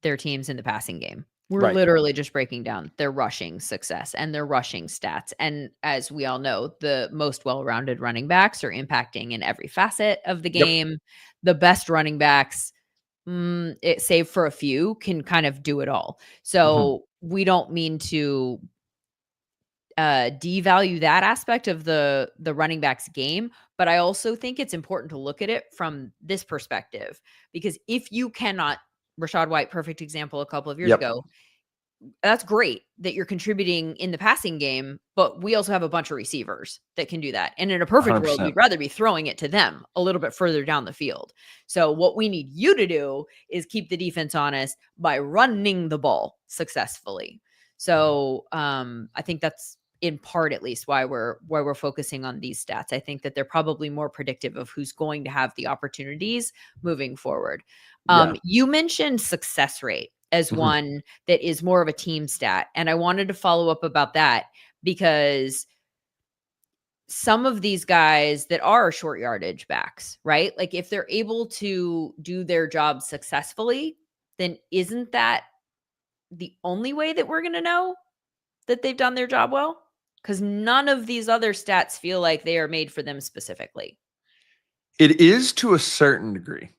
their teams in the passing game. We're Right. literally just breaking down their rushing success and their rushing stats. And as we all know, the most well-rounded running backs are impacting in every facet of the Yep. game. The best running backs, save for a few, can kind of do it all. Mhm. So we don't mean to devalue that aspect of the running backs game, but I also think it's important to look at it from this perspective, because if you cannot, Rashad White, perfect example a couple of years Yep. ago, that's great that you're contributing in the passing game, but we also have a bunch of receivers that can do that. And in a perfect world, 100%. we'd rather be throwing it to them a little bit further down the field. So what we need you to do is keep the defense honest by running the ball successfully. So I think that's in part at least why we're focusing on these stats. I think that they're probably more predictive of who's going to have the opportunities moving forward. Yeah. You mentioned success rate as Mhm. one that is more of a team stat. And I wanted to follow up about that, because some of these guys that are short yardage backs, right? Like if they're able to do their job successfully, then isn't that the only way that we're going to know that they've done their job well? Because none of these other stats feel like they are made for them specifically. It is to a certain degree.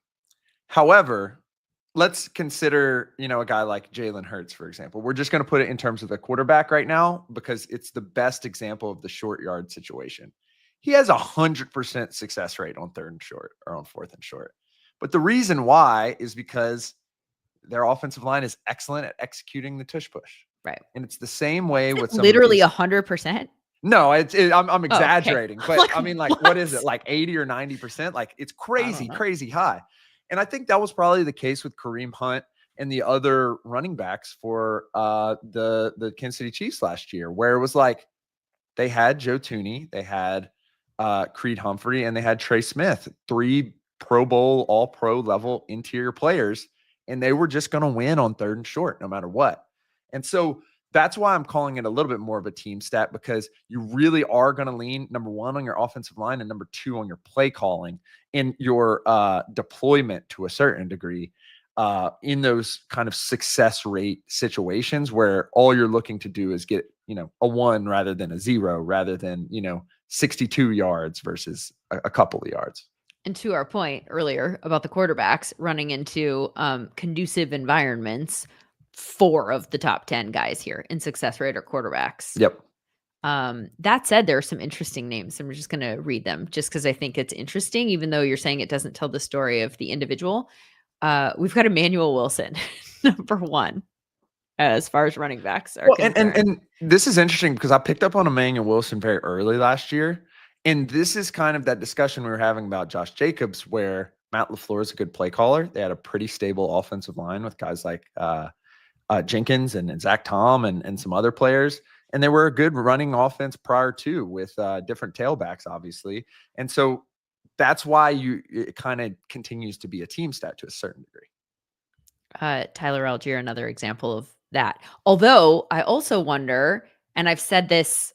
However, let's consider, a guy like Jalen Hurts, for example. We're just going to put it in terms of the quarterback right now because it's the best example of the short yard situation. He has 100% success rate on 3rd and short or on 4th and short. But the reason why is because their offensive line is excellent at executing the tush push. Right. And it's the same way with some literally 100%. No, I'm Okay. exaggerating, but Like, I mean, like, what is it? Like 80 or 90%? Like, it's crazy, crazy high. And I think that was probably the case with Kareem Hunt and the other running backs for the Kansas City Chiefs last year, where it was like they had Joe Tooney, they had Creed Humphrey, and they had Trey Smith, 3 Pro Bowl, all pro level interior players, and they were just going to win on 3rd and short no matter what. And so that's why I'm calling it a little bit more of a team stat, because you really are going to lean, number 1, on your offensive line, and number 2, on your play calling and your deployment to a certain degree in those kind of success rate situations where all you're looking to do is get, a 1 rather than a 0, rather than, 62 yards versus a couple of yards. And to our point earlier about the quarterbacks running into conducive environments, 4 of the top 10 guys here in success rate are quarterbacks. Yep. That said, there are some interesting names. I'm just going to read them just because I think it's interesting, even though you're saying it doesn't tell the story of the individual. We've got Emmanuel Wilson, number 1, as far as running backs are concerned. And this is interesting because I picked up on Emmanuel Wilson very early last year. And this is kind of that discussion we were having about Josh Jacobs, where Matt LaFleur is a good play caller. They had a pretty stable offensive line with guys like Jenkins and Zach Tom and some other players. And they were a good running offense prior to, with different tailbacks, obviously. And so that's why it kind of continues to be a team stat to a certain degree. Tyler Algier, another example of that. Although I also wonder, and I've said this,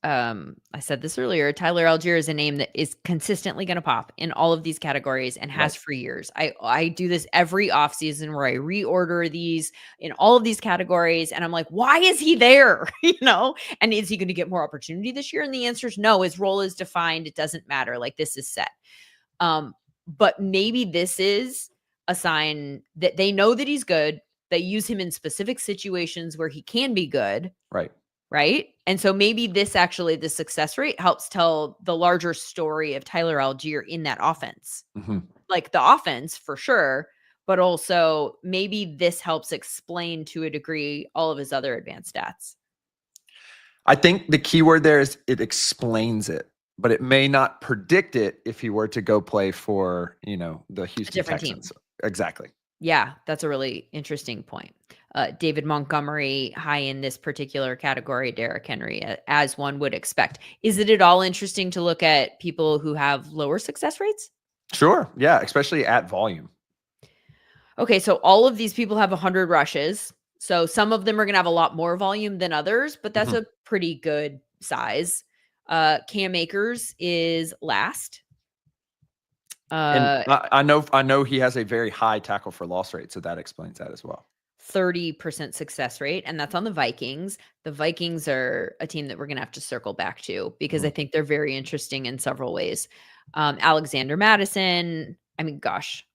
I said this earlier, Tyler Algier is a name that is consistently going to pop in all of these categories and has for years. I do this every offseason where I reorder these in all of these categories. And I'm like, why is he there? And is he going to get more opportunity this year? And the answer is no. His role is defined. It doesn't matter. Like, this is set. But maybe this is a sign that they know that he's good. They use him in specific situations where he can be good. Right. And so maybe the success rate helps tell the larger story of Tyler Algier in that offense. Mm-hmm. Like the offense for sure, but also maybe this helps explain to a degree all of his other advanced stats. I think the key word there is it explains it, but it may not predict it if he were to go play for, the Houston Texans. Team. Exactly. Yeah, that's a really interesting point. David Montgomery, high in this particular category, Derrick Henry, as one would expect. Is it at all interesting to look at people who have lower success rates? Sure. Yeah, especially at volume. Okay, so all of these people have 100 rushes. So some of them are going to have a lot more volume than others, but that's a pretty good size. Cam Akers is last. And I know he has a very high tackle for loss rate, so that explains that as well. 30% success rate, and that's on the Vikings. The Vikings are a team that we're going to have to circle back to because I think they're very interesting in several ways. Alexander Madison, I mean, gosh,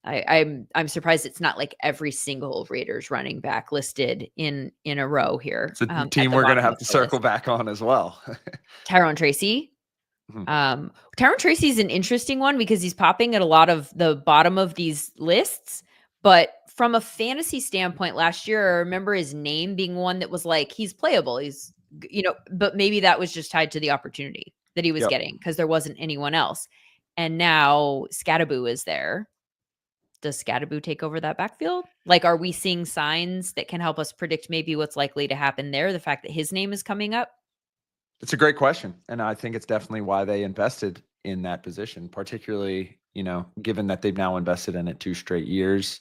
I'm surprised it's not like every single Raiders running back listed in a row here. It's a team we're going to have to circle back on as well. Tyrone Tracy. Tyrone Tracy is an interesting one because he's popping at a lot of the bottom of these lists, but from a fantasy standpoint last year, I remember his name being one that was like, he's playable. He's, but maybe that was just tied to the opportunity that he was getting because there wasn't anyone else. And now Scattaboo is there. Does Scattaboo take over that backfield? Like, are we seeing signs that can help us predict maybe what's likely to happen there? The fact that his name is coming up? It's a great question. And I think it's definitely why they invested in that position, particularly, given that they've now invested in it 2 straight years.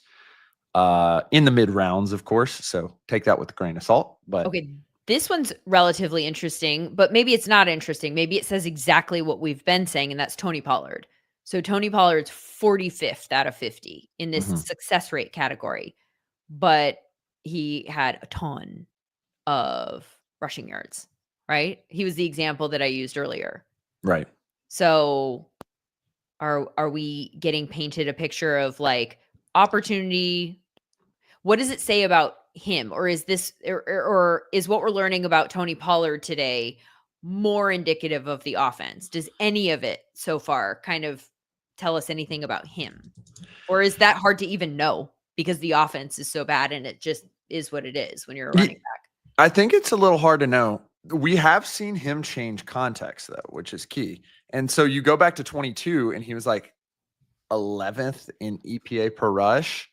In the mid rounds, of course. So take that with a grain of salt. But okay, this one's relatively interesting, but maybe it's not interesting. Maybe it says exactly what we've been saying, and that's Tony Pollard. So Tony Pollard's 45th out of 50 in this success rate category, but he had a ton of rushing yards, right? He was the example that I used earlier. Right. So are we getting painted a picture of like, opportunity. What does it say about him? Or is this, or is what we're learning about Tony Pollard today more indicative of the offense? Does any of it so far kind of tell us anything about him? Or is that hard to even know because the offense is so bad and it just is what it is when you're a running back? I think it's a little hard to know. We have seen him change context though, which is key. And so you go back to 22 and he was like 11th in EPA per rush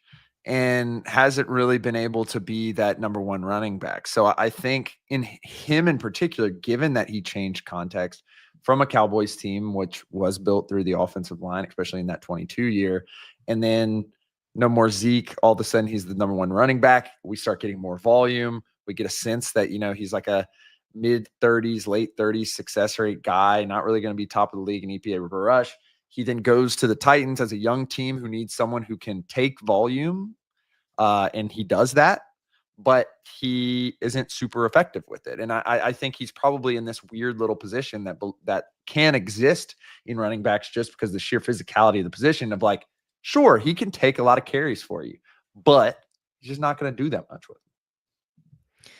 and hasn't really been able to be that number one running back. So I think in him in particular, given that he changed context from a Cowboys team, which was built through the offensive line, especially in that 22 year, and then no more Zeke, all of a sudden he's the number one running back. We start getting more volume. We get a sense that, he's like a mid 30s, late 30s success rate guy, not really going to be top of the league in EPA per rush. He then goes to the Titans as a young team who needs someone who can take volume, and he does that, but he isn't super effective with it. And I think he's probably in this weird little position that can exist in running backs just because the sheer physicality of the position of like, sure, he can take a lot of carries for you, but he's just not going to do that much with it.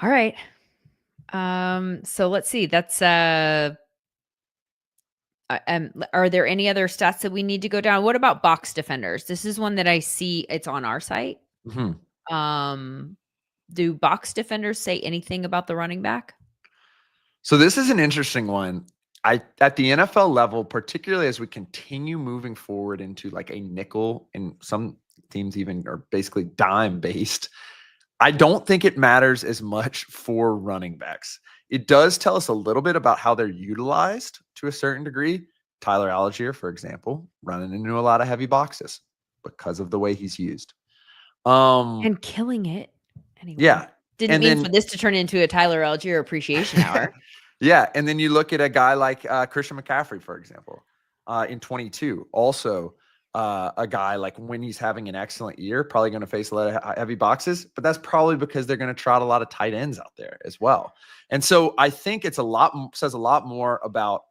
All right. So let's see. That's are there any other stats that we need to go down? What about box defenders? This is one that I see. It's on our site. Mm-hmm. Do box defenders say anything about the running back? So this is an interesting one. At the NFL level, particularly as we continue moving forward into like a nickel, and some teams even are basically dime based, I don't think it matters as much for running backs. It does tell us a little bit about how they're utilized to a certain degree. Tyler Algier, for example, running into a lot of heavy boxes because of the way he's used. And killing it. Anyway. Yeah. Didn't mean for this to turn into a Tyler Algier appreciation hour. Yeah. And then you look at a guy like Christian McCaffrey, for example, in 22, also a guy like when he's having an excellent year, probably going to face a lot of heavy boxes, but that's probably because they're going to trot a lot of tight ends out there as well. And so I think it's says a lot more about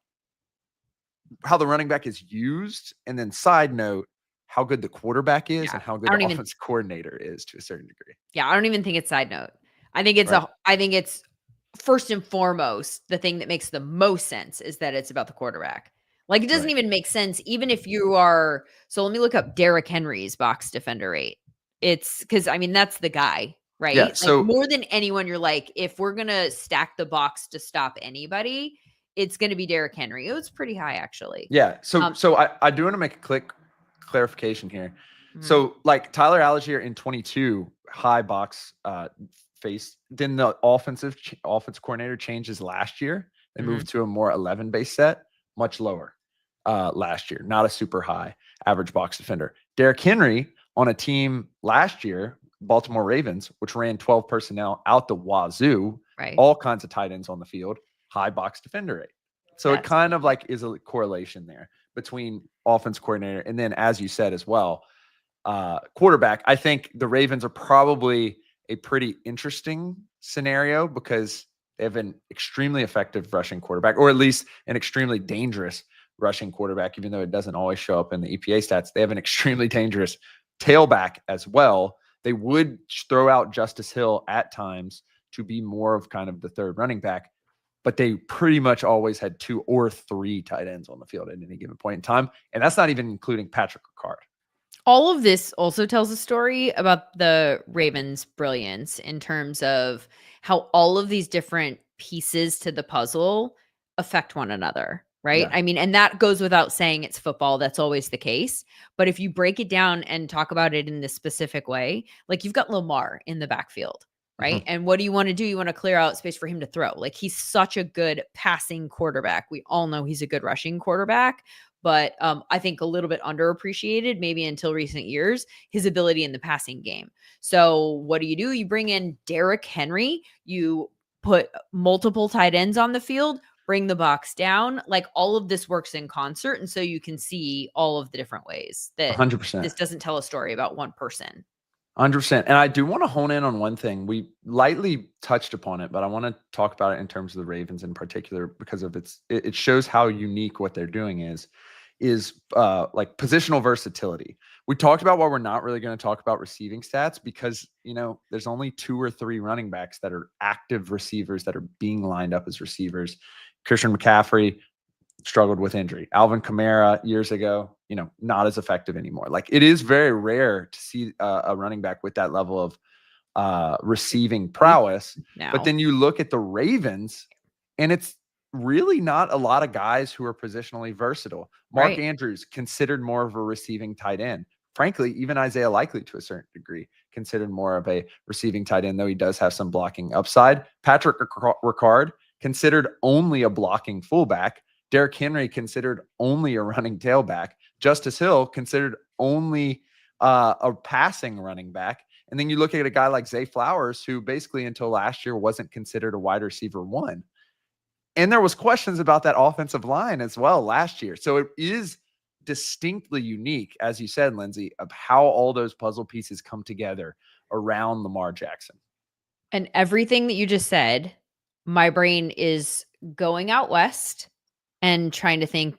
how the running back is used. And then side note, how good the quarterback is and how good the offense coordinator is to a certain degree. Yeah. I don't even think it's side note. I think it's I think it's first and foremost, the thing that makes the most sense is that it's about the quarterback. Like, it doesn't even make sense, even if you are. So let me look up Derrick Henry's box defender rate. It's because, I mean, that's the guy, right? Yeah, like so more than anyone, you're like, if we're going to stack the box to stop anybody, it's going to be Derrick Henry. It was pretty high, actually. Yeah. So I do want to make a quick clarification here. Mm-hmm. So like Tyler Algier in 22, high box face. Then the offense coordinator changes last year. They moved to a more 11 base set, much lower last year, not a super high average box defender. Derrick Henry on a team last year, Baltimore Ravens, which ran 12 personnel out the wazoo, all kinds of tight ends on the field, high box defender rate. So it kind of like is a correlation there between offense coordinator and then, as you said as well, quarterback. I think the Ravens are probably a pretty interesting scenario because they have an extremely effective rushing quarterback, or at least an extremely dangerous rushing quarterback, even though it doesn't always show up in the EPA stats. They have an extremely dangerous tailback as well. They would throw out Justice Hill at times to be more of kind of the third running back, but they pretty much always had 2 or 3 tight ends on the field at any given point in time. And that's not even including Patrick Ricard. All of this also tells a story about the Ravens' brilliance in terms of how all of these different pieces to the puzzle affect one another, right? Yeah. I mean, and that goes without saying. It's football. That's always the case. But if you break it down and talk about it in this specific way, like you've got Lamar in the backfield, right? And what do you want to do? You want to clear out space for him to throw. Like, he's such a good passing quarterback. We all know he's a good rushing quarterback. But I think a little bit underappreciated, maybe until recent years, his ability in the passing game. So what do? You bring in Derrick Henry, you put multiple tight ends on the field, bring the box down. Like, all of this works in concert. And so you can see all of the different ways that 100%. This doesn't tell a story about one person. 100%. And I do want to hone in on one thing. We lightly touched upon it, but I want to talk about it in terms of the Ravens in particular, because of it shows how unique what they're doing is is like positional versatility. We talked about why we're not really going to talk about receiving stats because, there's only 2 or 3 running backs that are active receivers that are being lined up as receivers. Christian McCaffrey struggled with injury. Alvin Kamara years ago, not as effective anymore. Like, it is very rare to see a running back with that level of receiving prowess. Now. But then you look at the Ravens, and it's really not a lot of guys who are positionally versatile. Mark Andrews considered more of a receiving tight end. Frankly, even Isaiah Likely to a certain degree considered more of a receiving tight end, though he does have some blocking upside. Patrick Ricard considered only a blocking fullback. Derrick Henry considered only a running tailback. Justice Hill considered only a passing running back. And then you look at a guy like Zay Flowers, who basically until last year wasn't considered a wide receiver 1. And there was questions about that offensive line as well last year. So it is distinctly unique, as you said, Lindsay, of how all those puzzle pieces come together around Lamar Jackson. And everything that you just said, my brain is going out west and trying to think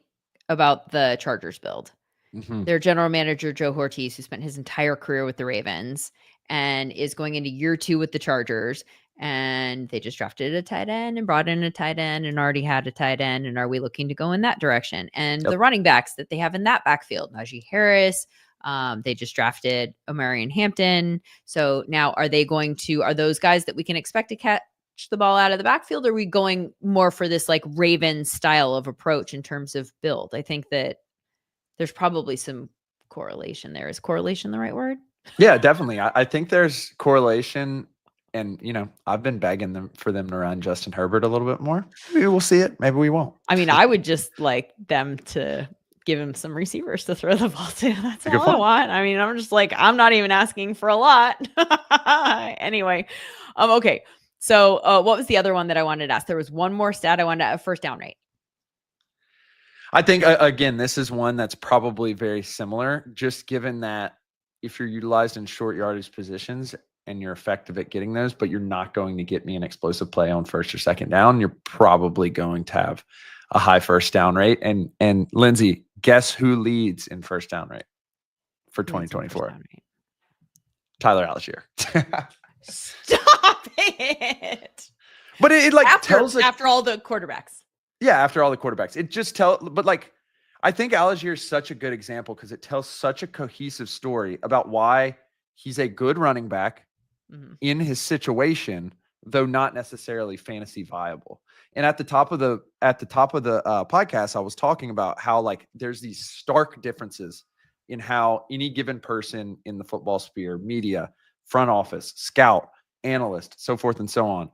about the Chargers build. Mm-hmm. Their general manager, Joe Hortiz, who spent his entire career with the Ravens and is going into year 2 with the Chargers. And they just drafted a tight end and brought in a tight end and already had a tight end. And are we looking to go in that direction? And the running backs that they have in that backfield, Najee Harris, they just drafted Omarion Hampton. So now are those guys that we can expect to catch the ball out of the backfield? Or are we going more for this like Ravens style of approach in terms of build? I think that there's probably some correlation there. Is correlation the right word? Yeah, definitely. I think there's correlation. And, I've been begging for them to run Justin Herbert a little bit more. Maybe we'll see it. Maybe we won't. I mean, I would just like them to give him some receivers to throw the ball to. That's all I want. I mean, I'm just like, I'm not even asking for a lot. Anyway. Okay. So what was the other one that I wanted to ask? There was one more stat I wanted to have, first down rate. I think, again, this is one that's probably very similar, just given that if you're utilized in short yardage positions and you're effective at getting those, but you're not going to get me an explosive play on first or second down, you're probably going to have a high first down rate. And Lindsay, guess who leads in first down rate for 2024? Tyler Algier. Stop it. But it tells after all the quarterbacks. Yeah, after all the quarterbacks. It just I think Algier is such a good example because it tells such a cohesive story about why he's a good running back in his situation, though not necessarily fantasy viable. And at the top of the podcast, I was talking about how there's these stark differences in how any given person in the football sphere, media, front office, scout, analyst, so forth and so on,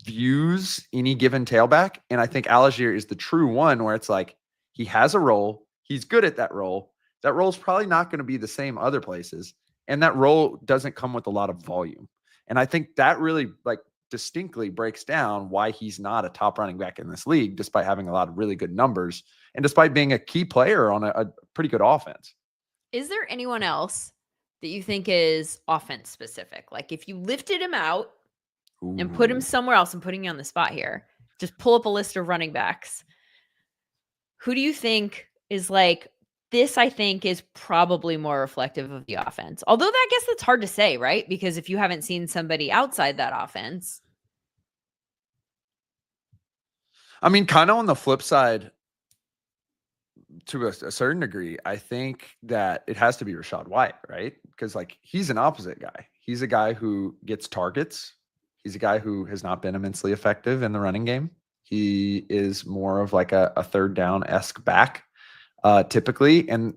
views any given tailback. And I think Algier is the true one where it's like he has a role, he's good at that role. That role is probably not going to be the same other places. And that role doesn't come with a lot of volume. And I think that really distinctly breaks down why he's not a top running back in this league, despite having a lot of really good numbers and despite being a key player on a pretty good offense. Is there anyone else that you think is offense specific? Like if you lifted him out and put him somewhere else, I'm putting you on the spot here, just pull up a list of running backs. Who do you think is this? I think is probably more reflective of the offense. Although I guess that's hard to say, right? Because if you haven't seen somebody outside that offense. I mean, kind of on the flip side, to a certain degree, I think that it has to be Rachaad White, right? Because he's an opposite guy. He's a guy who gets targets. He's a guy who has not been immensely effective in the running game. He is more of a third down-esque back. Typically, and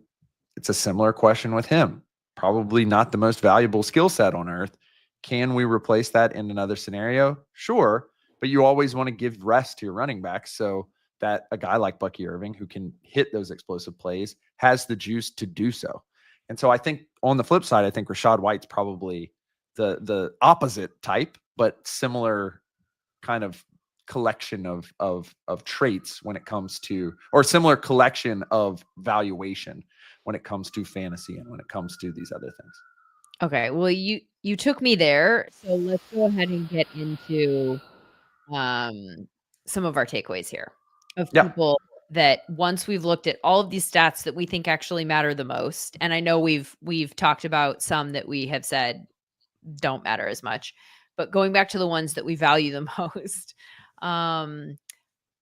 it's a similar question with him. Probably not the most valuable skill set on earth. Can we replace that in another scenario? Sure, but you always want to give rest to your running backs so that a guy like Bucky Irving, who can hit those explosive plays, has the juice to do so. And so I think on the flip side, I think Rachaad White's probably the opposite type, but similar kind of collection of traits when it comes to, or similar collection of valuation when it comes to fantasy and when it comes to these other things. Okay, well you took me there, so let's go ahead and get into some of our takeaways here of people that once we've looked at all of these stats that we think actually matter the most, and I know we've talked about some that we have said don't matter as much, but going back to the ones that we value the most, I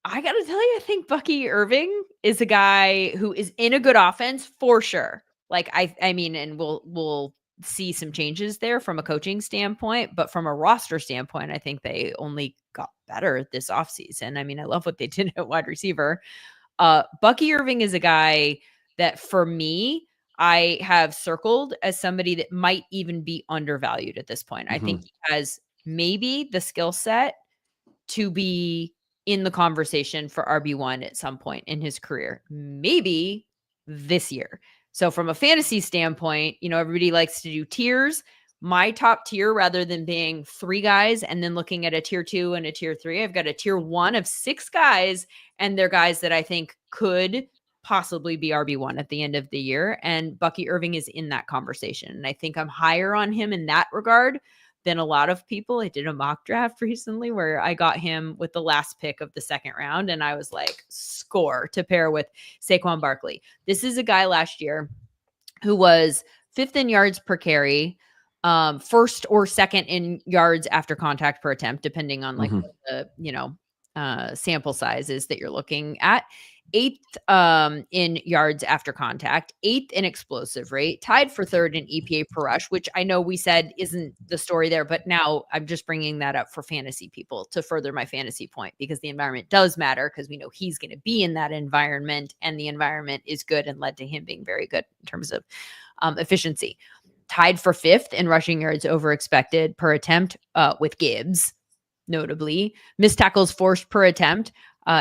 got to tell you, I think Bucky Irving is a guy who is in a good offense for sure. Like I mean, and we'll see some changes there from a coaching standpoint, but from a roster standpoint, I think they only got better this offseason. I mean, I love what they did at wide receiver. Bucky Irving is a guy that for me, I have circled as somebody that might even be undervalued at this point. I think he has maybe the skill set to be in the conversation for RB1 at some point in his career, maybe this year. So from a fantasy standpoint, everybody likes to do tiers. My top tier, rather than being 3 guys and then looking at a tier 2 and a tier 3, I've got a tier 1 of 6 guys, and they're guys that I think could possibly be RB1 at the end of the year. And Bucky Irving is in that conversation. And I think I'm higher on him in that regard than a lot of people. I did a mock draft recently where I got him with the last pick of the second round, and I was like, score to pair with Saquon Barkley. This is a guy last year who was 5th in yards per carry, 1st or 2nd in yards after contact per attempt, depending on what the sample sizes that you're looking at. 8th in yards after contact, 8th in explosive rate, tied for 3rd in EPA per rush, which I know we said isn't the story there, but now I'm just bringing that up for fantasy people to further my fantasy point, because the environment does matter, because we know he's going to be in that environment, and the environment is good and led to him being very good in terms of efficiency. Tied for 5th in rushing yards over expected per attempt with Gibbs, notably. Missed tackles forced per attempt.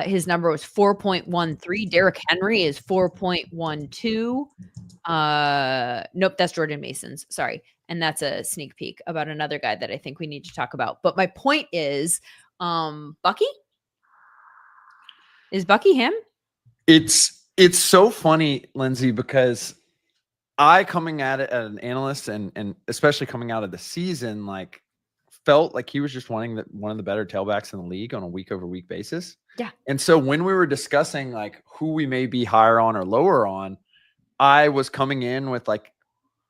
His number was 4.13. Derrick Henry is 4.12. Nope, that's Jordan Mason's. Sorry. And that's a sneak peek about another guy that I think we need to talk about. But my point is, Bucky? Is Bucky him? It's so funny, Lindsay, because I, coming at it as an analyst and especially coming out of the season, felt like he was just one of the better tailbacks in the league on a week over week basis. Yeah. And so when we were discussing who we may be higher on or lower on, I was coming in with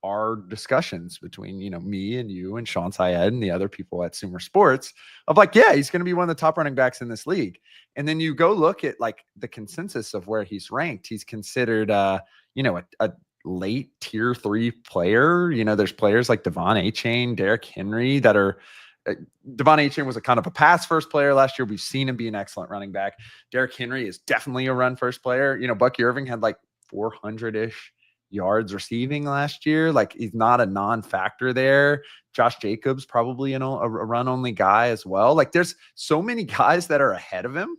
our discussions between, me and you and Sean Syed and the other people at SumerSports of yeah, he's going to be one of the top running backs in this league. And then you go look at the consensus of where he's ranked. He's considered, a late tier 3 player. There's players like Devon Achane, Derrick Henry that are Devon Achane was a kind of a pass first player last year. We've seen him be an excellent running back. Derrick Henry is definitely a run first player. Bucky Irving had 400-ish yards receiving last year. He's not a non-factor there. Josh Jacobs probably a run only guy as well. There's so many guys that are ahead of him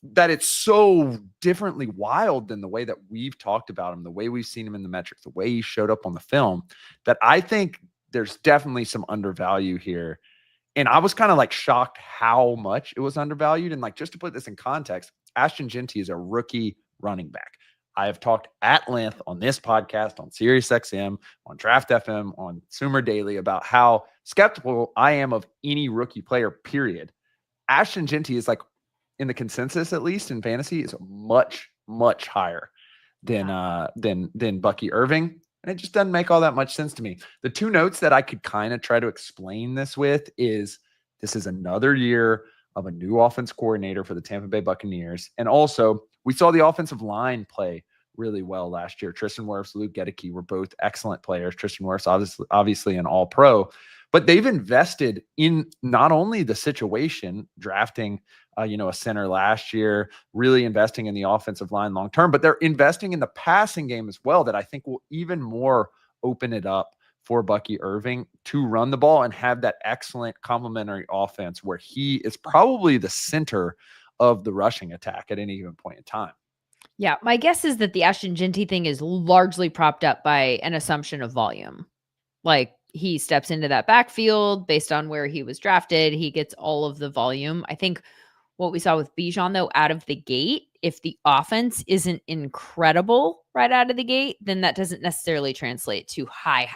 that it's so differently wild than the way that we've talked about him, the way we've seen him in the metrics, the way he showed up on the film, that I think there's definitely some undervalue here. And I was kind of shocked how much it was undervalued. And just to put this in context, Ashton Jeanty is a rookie running back. I have talked at length on this podcast, on SiriusXM, on Draft FM, on Sumer Daily about how skeptical I am of any rookie player, period. Ashton Jeanty is in the consensus, at least in fantasy, is much, much higher than Bucky Irving. And it just doesn't make all that much sense to me. The 2 notes that I could kind of try to explain this with is this is another year of a new offense coordinator for the Tampa Bay Buccaneers. And also, we saw the offensive line play really well last year. Tristan Wirfs, Luke Gedeke were both excellent players. Tristan Wirfs, obviously an all-pro. But they've invested in not only the situation, drafting a center last year, really investing in the offensive line long term, but they're investing in the passing game as well, that I think will even more open it up for Bucky Irving to run the ball and have that excellent complementary offense where he is probably the center of the rushing attack at any given point in time. Yeah, my guess is that the Ashton Jeanty thing is largely propped up by an assumption of volume. He steps into that backfield based on where he was drafted. He gets all of the volume. I think what we saw with Bijan, though, out of the gate, if the offense isn't incredible, right out of the gate, then that doesn't necessarily translate to high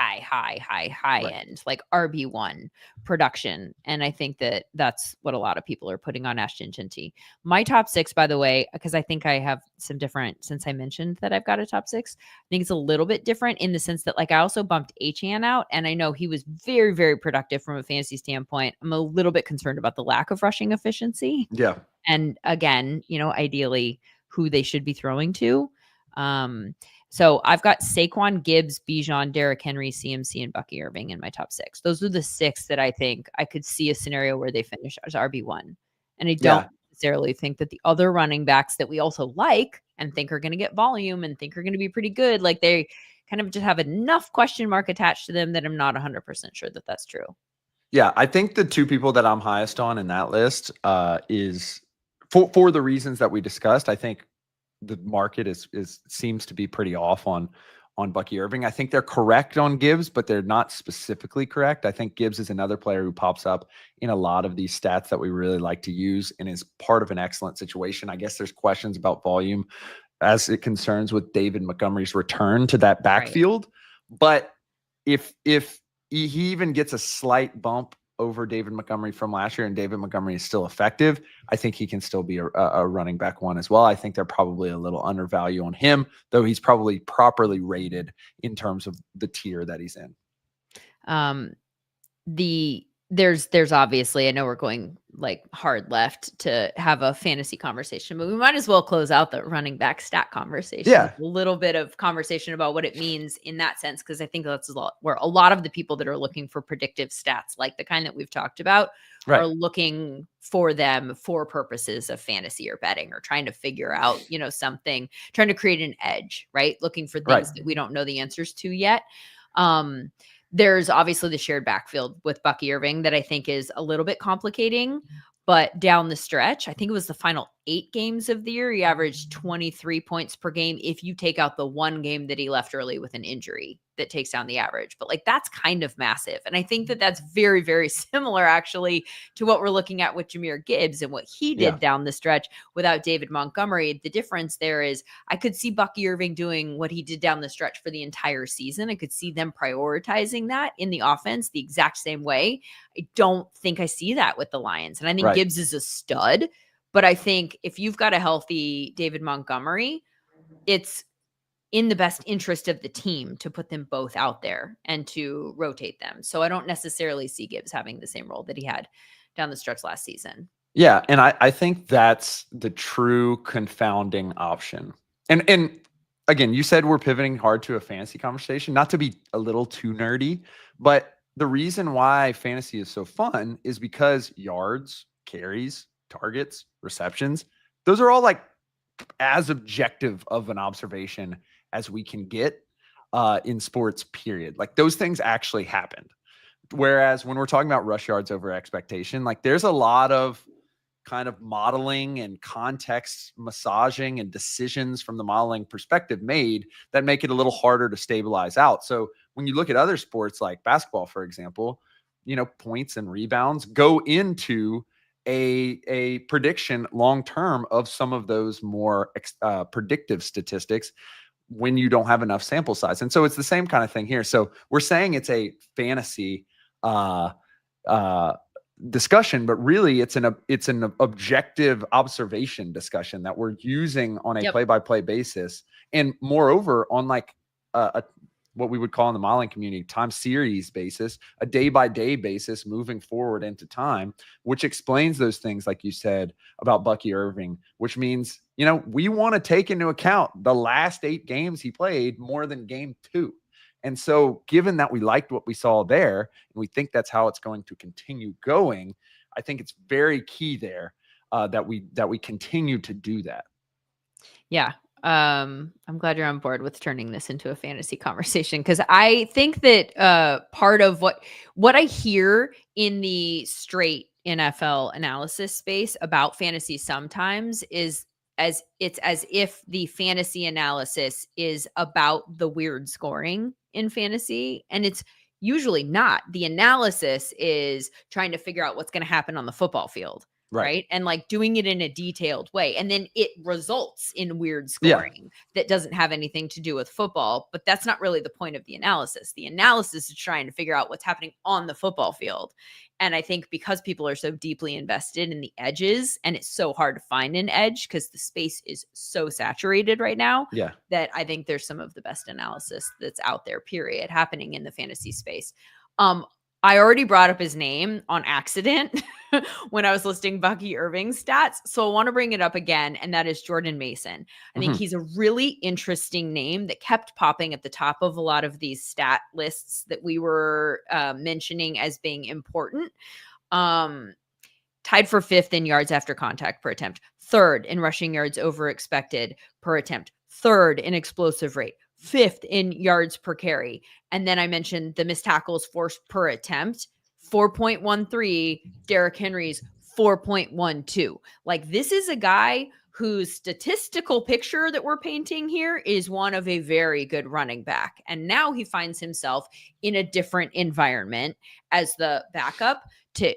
Right. end, like RB1 production. And I think that that's what a lot of people are putting on Ashton Jinty. My top 6, by the way, because I think I have some different, since I mentioned that I've got a top 6, I think it's a little bit different in the sense that, like, I also bumped Achan out, and I know he was very, very productive from a fantasy standpoint. I'm a little bit concerned about the lack of rushing efficiency. Yeah. And again, ideally who they should be throwing to. So I've got Saquon, Gibbs, Bijan, Derrick Henry, CMC, and Bucky Irving in my top 6. Those are the 6 that I think I could see a scenario where they finish as RB1. And I don't Yeah. necessarily think that the other running backs that we also like and think are going to get volume and think are going to be pretty good, like, they kind of just have enough question mark attached to them that I'm not 100% sure that that's true. Yeah, I think the 2 people that I'm highest on in that list is for the reasons that we discussed. I think the market is seems to be pretty off on Bucky Irving. I think they're correct on Gibbs, but they're not specifically correct. I think Gibbs is another player who pops up in a lot of these stats that we really like to use and is part of an excellent situation. I guess there's questions about volume as it concerns with David Montgomery's return to that backfield. Right. But if he even gets a slight bump over David Montgomery from last year and David Montgomery is still effective, I think he can still be a running back 1 as well. I think they're probably a little undervalue on him, though he's probably properly rated in terms of the tier that he's in. There's obviously, I know we're going like hard left to have a fantasy conversation, but we might as well close out the running back stat conversation. Yeah. A little bit of conversation about what it means in that sense, because I think that's where a lot of the people that are looking for predictive stats, like the kind that we've talked about, right, are looking for them for purposes of fantasy or betting, or trying to figure out, something, trying to create an edge, right? Looking for things that we don't know the answers to yet. There's obviously the shared backfield with Bucky Irving that I think is a little bit complicating, but down the stretch, I think it was the final 8 games of the year, he averaged 23 points per game if you take out the one game that he left early with an injury that takes down the average. But like, that's kind of massive. And I think that that's very, very similar actually to what we're looking at with Jahmyr Gibbs and what he did down the stretch without David Montgomery. The difference there is I could see Bucky Irving doing what he did down the stretch for the entire season. I could see them prioritizing that in the offense the exact same way. I don't think I see that with the Lions. And I think Gibbs is a stud, but I think if you've got a healthy David Montgomery, it's in the best interest of the team to put them both out there and to rotate them. So I don't necessarily see Gibbs having the same role that he had down the stretch last season. Yeah. And I think that's the true confounding option. And again, you said we're pivoting hard to a fantasy conversation, not to be a little too nerdy, but the reason why fantasy is so fun is because yards, carries, targets, receptions, those are all like as objective of an observation as we can get in sports, period. Like those things actually happened. Whereas when we're talking about rush yards over expectation, like there's a lot of kind of modeling and context massaging and decisions from the modeling perspective made that make it a little harder to stabilize out. So when you look at other sports like basketball, for example, points and rebounds go into a prediction long-term of some of those more predictive statistics when you don't have enough sample size. And so it's the same kind of thing here. So we're saying it's a fantasy discussion, but really it's an objective observation discussion that we're using on a play-by-play basis. And moreover, on like what we would call in the modeling community time series basis, a day-by-day basis moving forward into time, which explains those things like you said about Bucky Irving, which means, we want to take into account the last 8 games he played more than game 2. And so given that we liked what we saw there and we think that's how it's going to continue going, I think it's very key there that we continue to do that. Yeah. I'm glad you're on board with turning this into a fantasy conversation, because I think that part of what I hear in the straight NFL analysis space about fantasy sometimes is as if the fantasy analysis is about the weird scoring in fantasy, and it's usually not. The analysis is trying to figure out what's going to happen on the football field. right? And like doing it in a detailed way. And then it results in weird Yeah. scoring that doesn't have anything to do with football. But that's not really the point of the analysis. The analysis is trying to figure out what's happening on the football field. And I think because people are so deeply invested in the edges, and it's so hard to find an edge because the space is so saturated right now, Yeah. that I think there's some of the best analysis that's out there, period, happening in the fantasy space. I already brought up his name on accident when I was listing Bucky Irving's stats. So I want to bring it up again, and that is Jordan Mason. I think he's a really interesting name that kept popping at the top of a lot of these stat lists that we were mentioning as being important. Tied for 5th in yards after contact per attempt, 3rd in rushing yards over expected per attempt, 3rd in explosive rate, 5th in yards per carry. And then I mentioned the missed tackles forced per attempt, 4.13, Derrick Henry's 4.12. Like, this is a guy whose statistical picture that we're painting here is one of a very good running back. And now he finds himself in a different environment as the backup to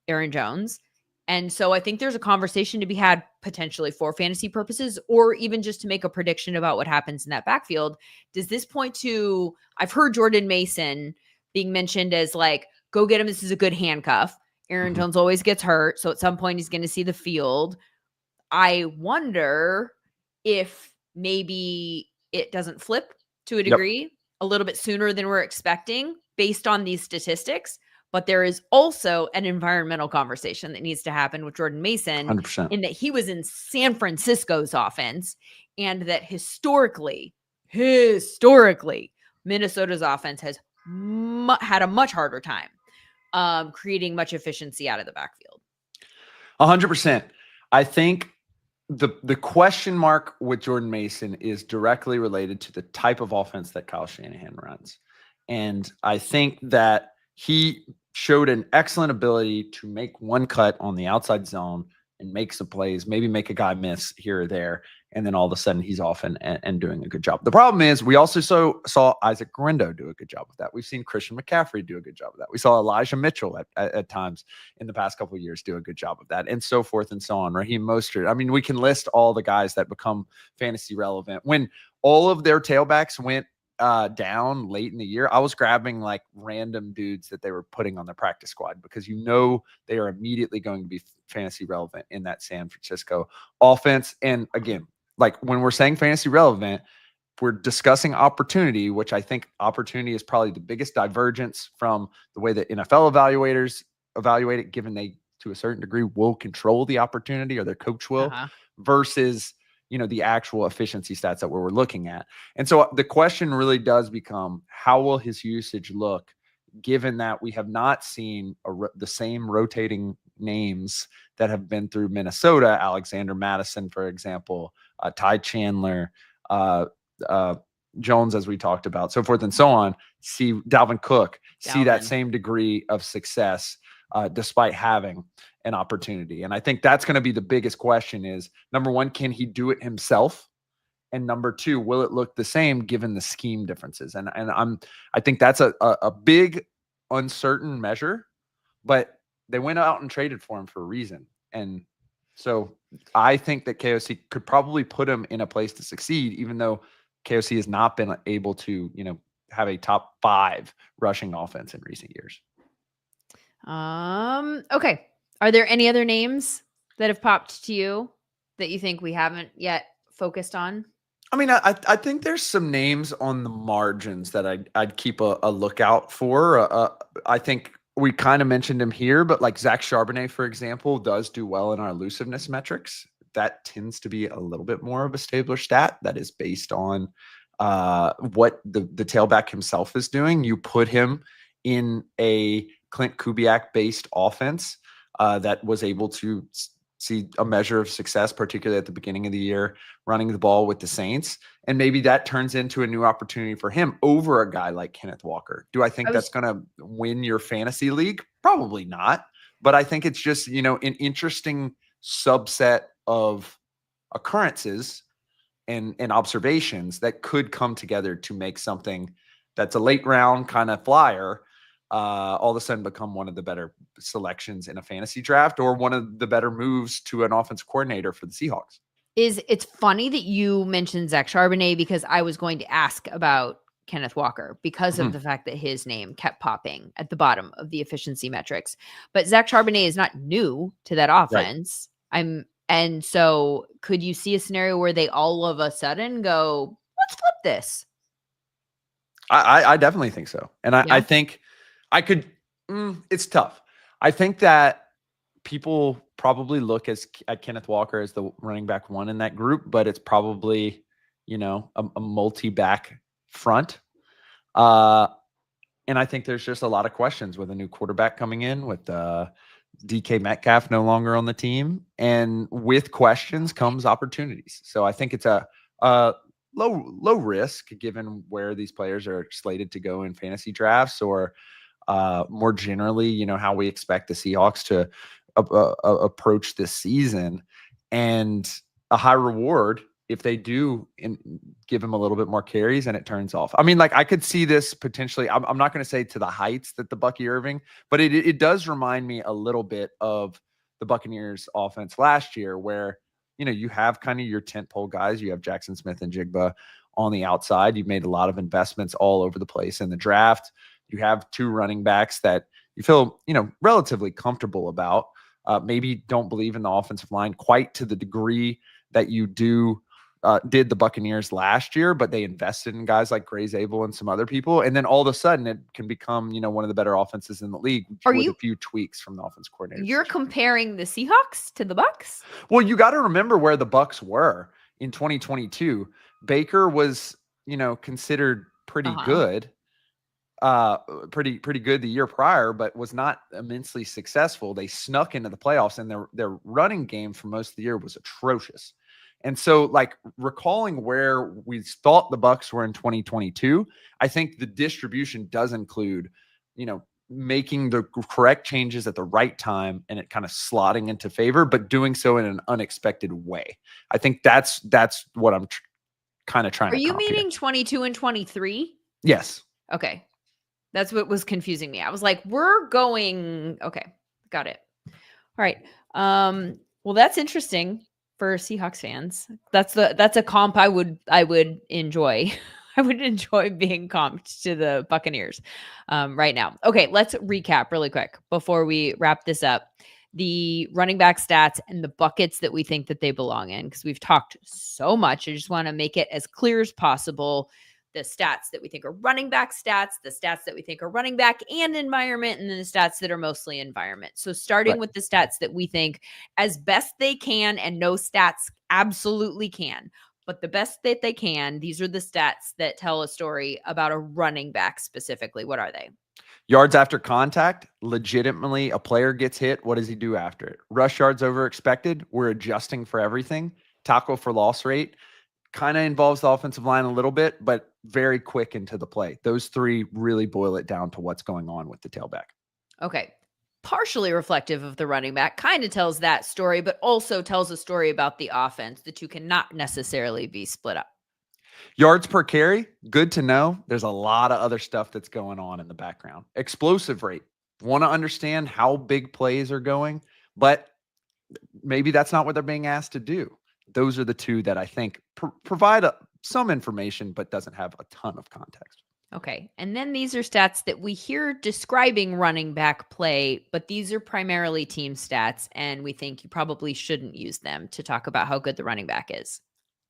Aaron Jones. And so I think there's a conversation to be had potentially for fantasy purposes, or even just to make a prediction about what happens in that backfield. Does this point to, I've heard Jordan Mason being mentioned as like, go get him. This is a good handcuff. Aaron Jones always gets hurt. So at some point he's going to see the field. I wonder if maybe it doesn't flip to a degree a little bit sooner than we're expecting based on these statistics. But there is also an environmental conversation that needs to happen with Jordan Mason 100%. in that he was in San Francisco's offense, and that historically, Minnesota's offense has had a much harder time creating much efficiency out of the backfield. 100%. I think the question mark with Jordan Mason is directly related to the type of offense that Kyle Shanahan runs. And I think that he showed an excellent ability to make one cut on the outside zone and make some plays, maybe make a guy miss here or there. And then all of a sudden he's off and doing a good job. The problem is we also saw Isaac Guerrero do a good job with that. We've seen Christian McCaffrey do a good job of that. We saw Elijah Mitchell at times in the past couple of years do a good job of that, and so forth and so on. Raheem Mostert. I mean, we can list all the guys that become fantasy relevant. When all of their tailbacks went down late in the year, I was grabbing like random dudes that they were putting on the practice squad because they are immediately going to be fantasy relevant in that San Francisco offense. And again, like when we're saying fantasy relevant, we're discussing opportunity, which I think opportunity is probably the biggest divergence from the way that NFL evaluators evaluate it, given they, to a certain degree, will control the opportunity, or their coach will, versus the actual efficiency stats that we're looking at. And so the question really does become, how will his usage look, given that we have not seen the same rotating names that have been through Minnesota, Alexander Madison, for example, Ty Chandler, Jones, as we talked about, so forth and so on, see Dalvin Cook, see that same degree of success despite having an opportunity. And I think that's going to be the biggest question is, number one, can he do it himself? And number two, will it look the same given the scheme differences? And I think that's a big uncertain measure, but they went out and traded for him for a reason. And so I think that KOC could probably put him in a place to succeed, even though KOC has not been able to, have a top 5 rushing offense in recent years. Okay. Are there any other names that have popped to you that you think we haven't yet focused on? I mean, I think there's some names on the margins that I'd keep a lookout for. I think we kind of mentioned him here, but like Zach Charbonnet, for example, does do well in our elusiveness metrics. That tends to be a little bit more of a stabler stat that is based on what the tailback himself is doing. You put him in a Clint Kubiak-based offense that was able to see a measure of success, particularly at the beginning of the year, running the ball with the Saints. And maybe that turns into a new opportunity for him over a guy like Kenneth Walker. Do I think that's going to win your fantasy league? Probably not. But I think it's just, an interesting subset of occurrences and observations that could come together to make something that's a late round kind of flyer all of a sudden become one of the better selections in a fantasy draft or one of the better moves to an offensive coordinator for the Seahawks. It's funny that you mentioned Zach Charbonnet because I was going to ask about Kenneth Walker because of the fact that his name kept popping at the bottom of the efficiency metrics. But Zach Charbonnet is not new to that offense. Right. And so could you see a scenario where they all of a sudden go, let's flip this? I definitely think so. And I think I could, it's tough. I think that people probably look at Kenneth Walker as the running back one in that group, but it's probably, a multi-back front. And I think there's just a lot of questions with a new quarterback coming in, with DK Metcalf no longer on the team. And with questions comes opportunities. So I think it's a low risk given where these players are slated to go in fantasy drafts, or more generally, how we expect the Seahawks to approach this season, and a high reward if they do give him a little bit more carries and it turns off. I mean, like, I could see this potentially, I'm not going to say to the heights that the Bucky Irving, but it does remind me a little bit of the Buccaneers offense last year, where, you have kind of your tentpole guys. You have Jackson Smith and Jigba on the outside. You've made a lot of investments all over the place in the draft. You have two running backs that you feel, relatively comfortable about. Maybe don't believe in the offensive line quite to the degree that you did the Buccaneers last year, but they invested in guys like Gray Zabel and some other people. And then all of a sudden it can become, one of the better offenses in the league with a few tweaks from the offense coordinator. You're comparing the Seahawks to the Bucs? Well, you got to remember where the Bucs were in 2022. Baker was, considered pretty good. Pretty good the year prior, but was not immensely successful. They snuck into the playoffs, and their running game for most of the year was atrocious. And so, like, recalling where we thought the Bucs were in 2022, I think the distribution does include, making the correct changes at the right time and it kind of slotting into favor, but doing so in an unexpected way. I think that's what I'm kind of trying to. Are you meaning 22 and 23? Yes. Okay. That's what was confusing me. I was like, we're going, okay, got it. All right. Well, that's interesting for Seahawks fans. That's a comp I would enjoy. I would enjoy being comped to the Buccaneers right now. Okay, let's recap really quick before we wrap this up. The running back stats and the buckets that we think that they belong in, because we've talked so much. I just want to make it as clear as possible. The stats that we think are running back stats, the stats that we think are running back and environment, and then the stats that are mostly environment. So starting with the stats that we think as best they can, and no stats absolutely can, but the best that they can, these are the stats that tell a story about a running back specifically. What are they? Yards after contact, legitimately a player gets hit. What does he do after it? Rush yards over expected. We're adjusting for everything. Tackle for loss rate kind of involves the offensive line a little bit, but very quick into the play. Those three really boil it down to what's going on with the tailback. Okay. Partially reflective of the running back, kind of tells that story, but also tells a story about the offense. The two cannot necessarily be split up. Yards per carry, good to know. There's a lot of other stuff that's going on in the background. Explosive rate, want to understand how big plays are going, but maybe that's not what they're being asked to do. Those are the two that I think provide some information, but doesn't have a ton of context. Okay. And then these are stats that we hear describing running back play, but these are primarily team stats, and we think you probably shouldn't use them to talk about how good the running back is.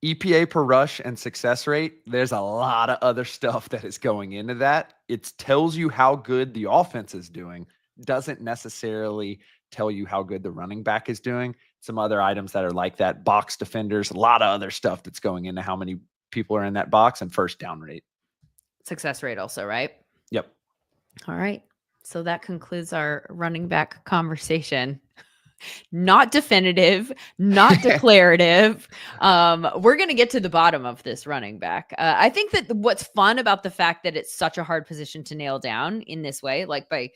EPA per rush and success rate, there's a lot of other stuff that is going into that. It tells you how good the offense is doing, doesn't necessarily tell you how good the running back is doing. Some other items that are like that, box defenders, a lot of other stuff that's going into how many people are in that box, and first down rate. Success rate also, right? Yep. All right. So that concludes our running back conversation. Not definitive, not declarative. We're going to get to the bottom of this running back. I think that what's fun about the fact that it's such a hard position to nail down in this way, like by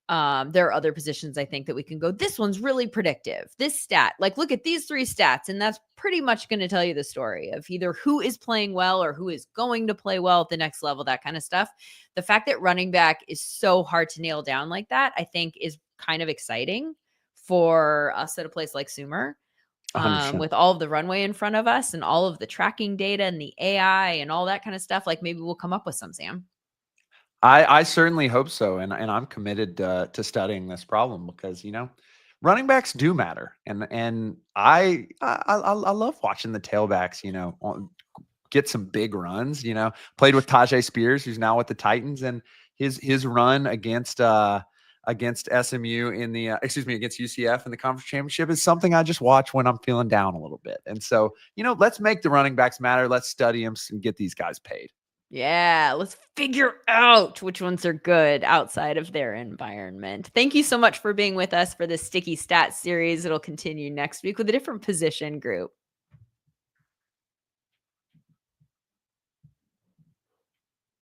There are other positions I think that we can go, this one's really predictive. This stat, like look at these 3 stats, and that's pretty much going to tell you the story of either who is playing well or who is going to play well at the next level, that kind of stuff. The fact that running back is so hard to nail down like that, I think is kind of exciting for us at a place like Sumer. 100%. With all of the runway in front of us and all of the tracking data and the AI and all that kind of stuff, like maybe we'll come up with some, Sam. I certainly hope so, and I'm committed to studying this problem because running backs do matter, and I love watching the tailbacks. Get some big runs. Played with Tajay Spears, who's now with the Titans, and his run against SMU against UCF in the conference championship is something I just watch when I'm feeling down a little bit. And so let's make the running backs matter. Let's study them and get these guys paid. Yeah, let's figure out which ones are good outside of their environment. Thank you so much for being with us for this Sticky Stats series. It'll continue next week with a different position group.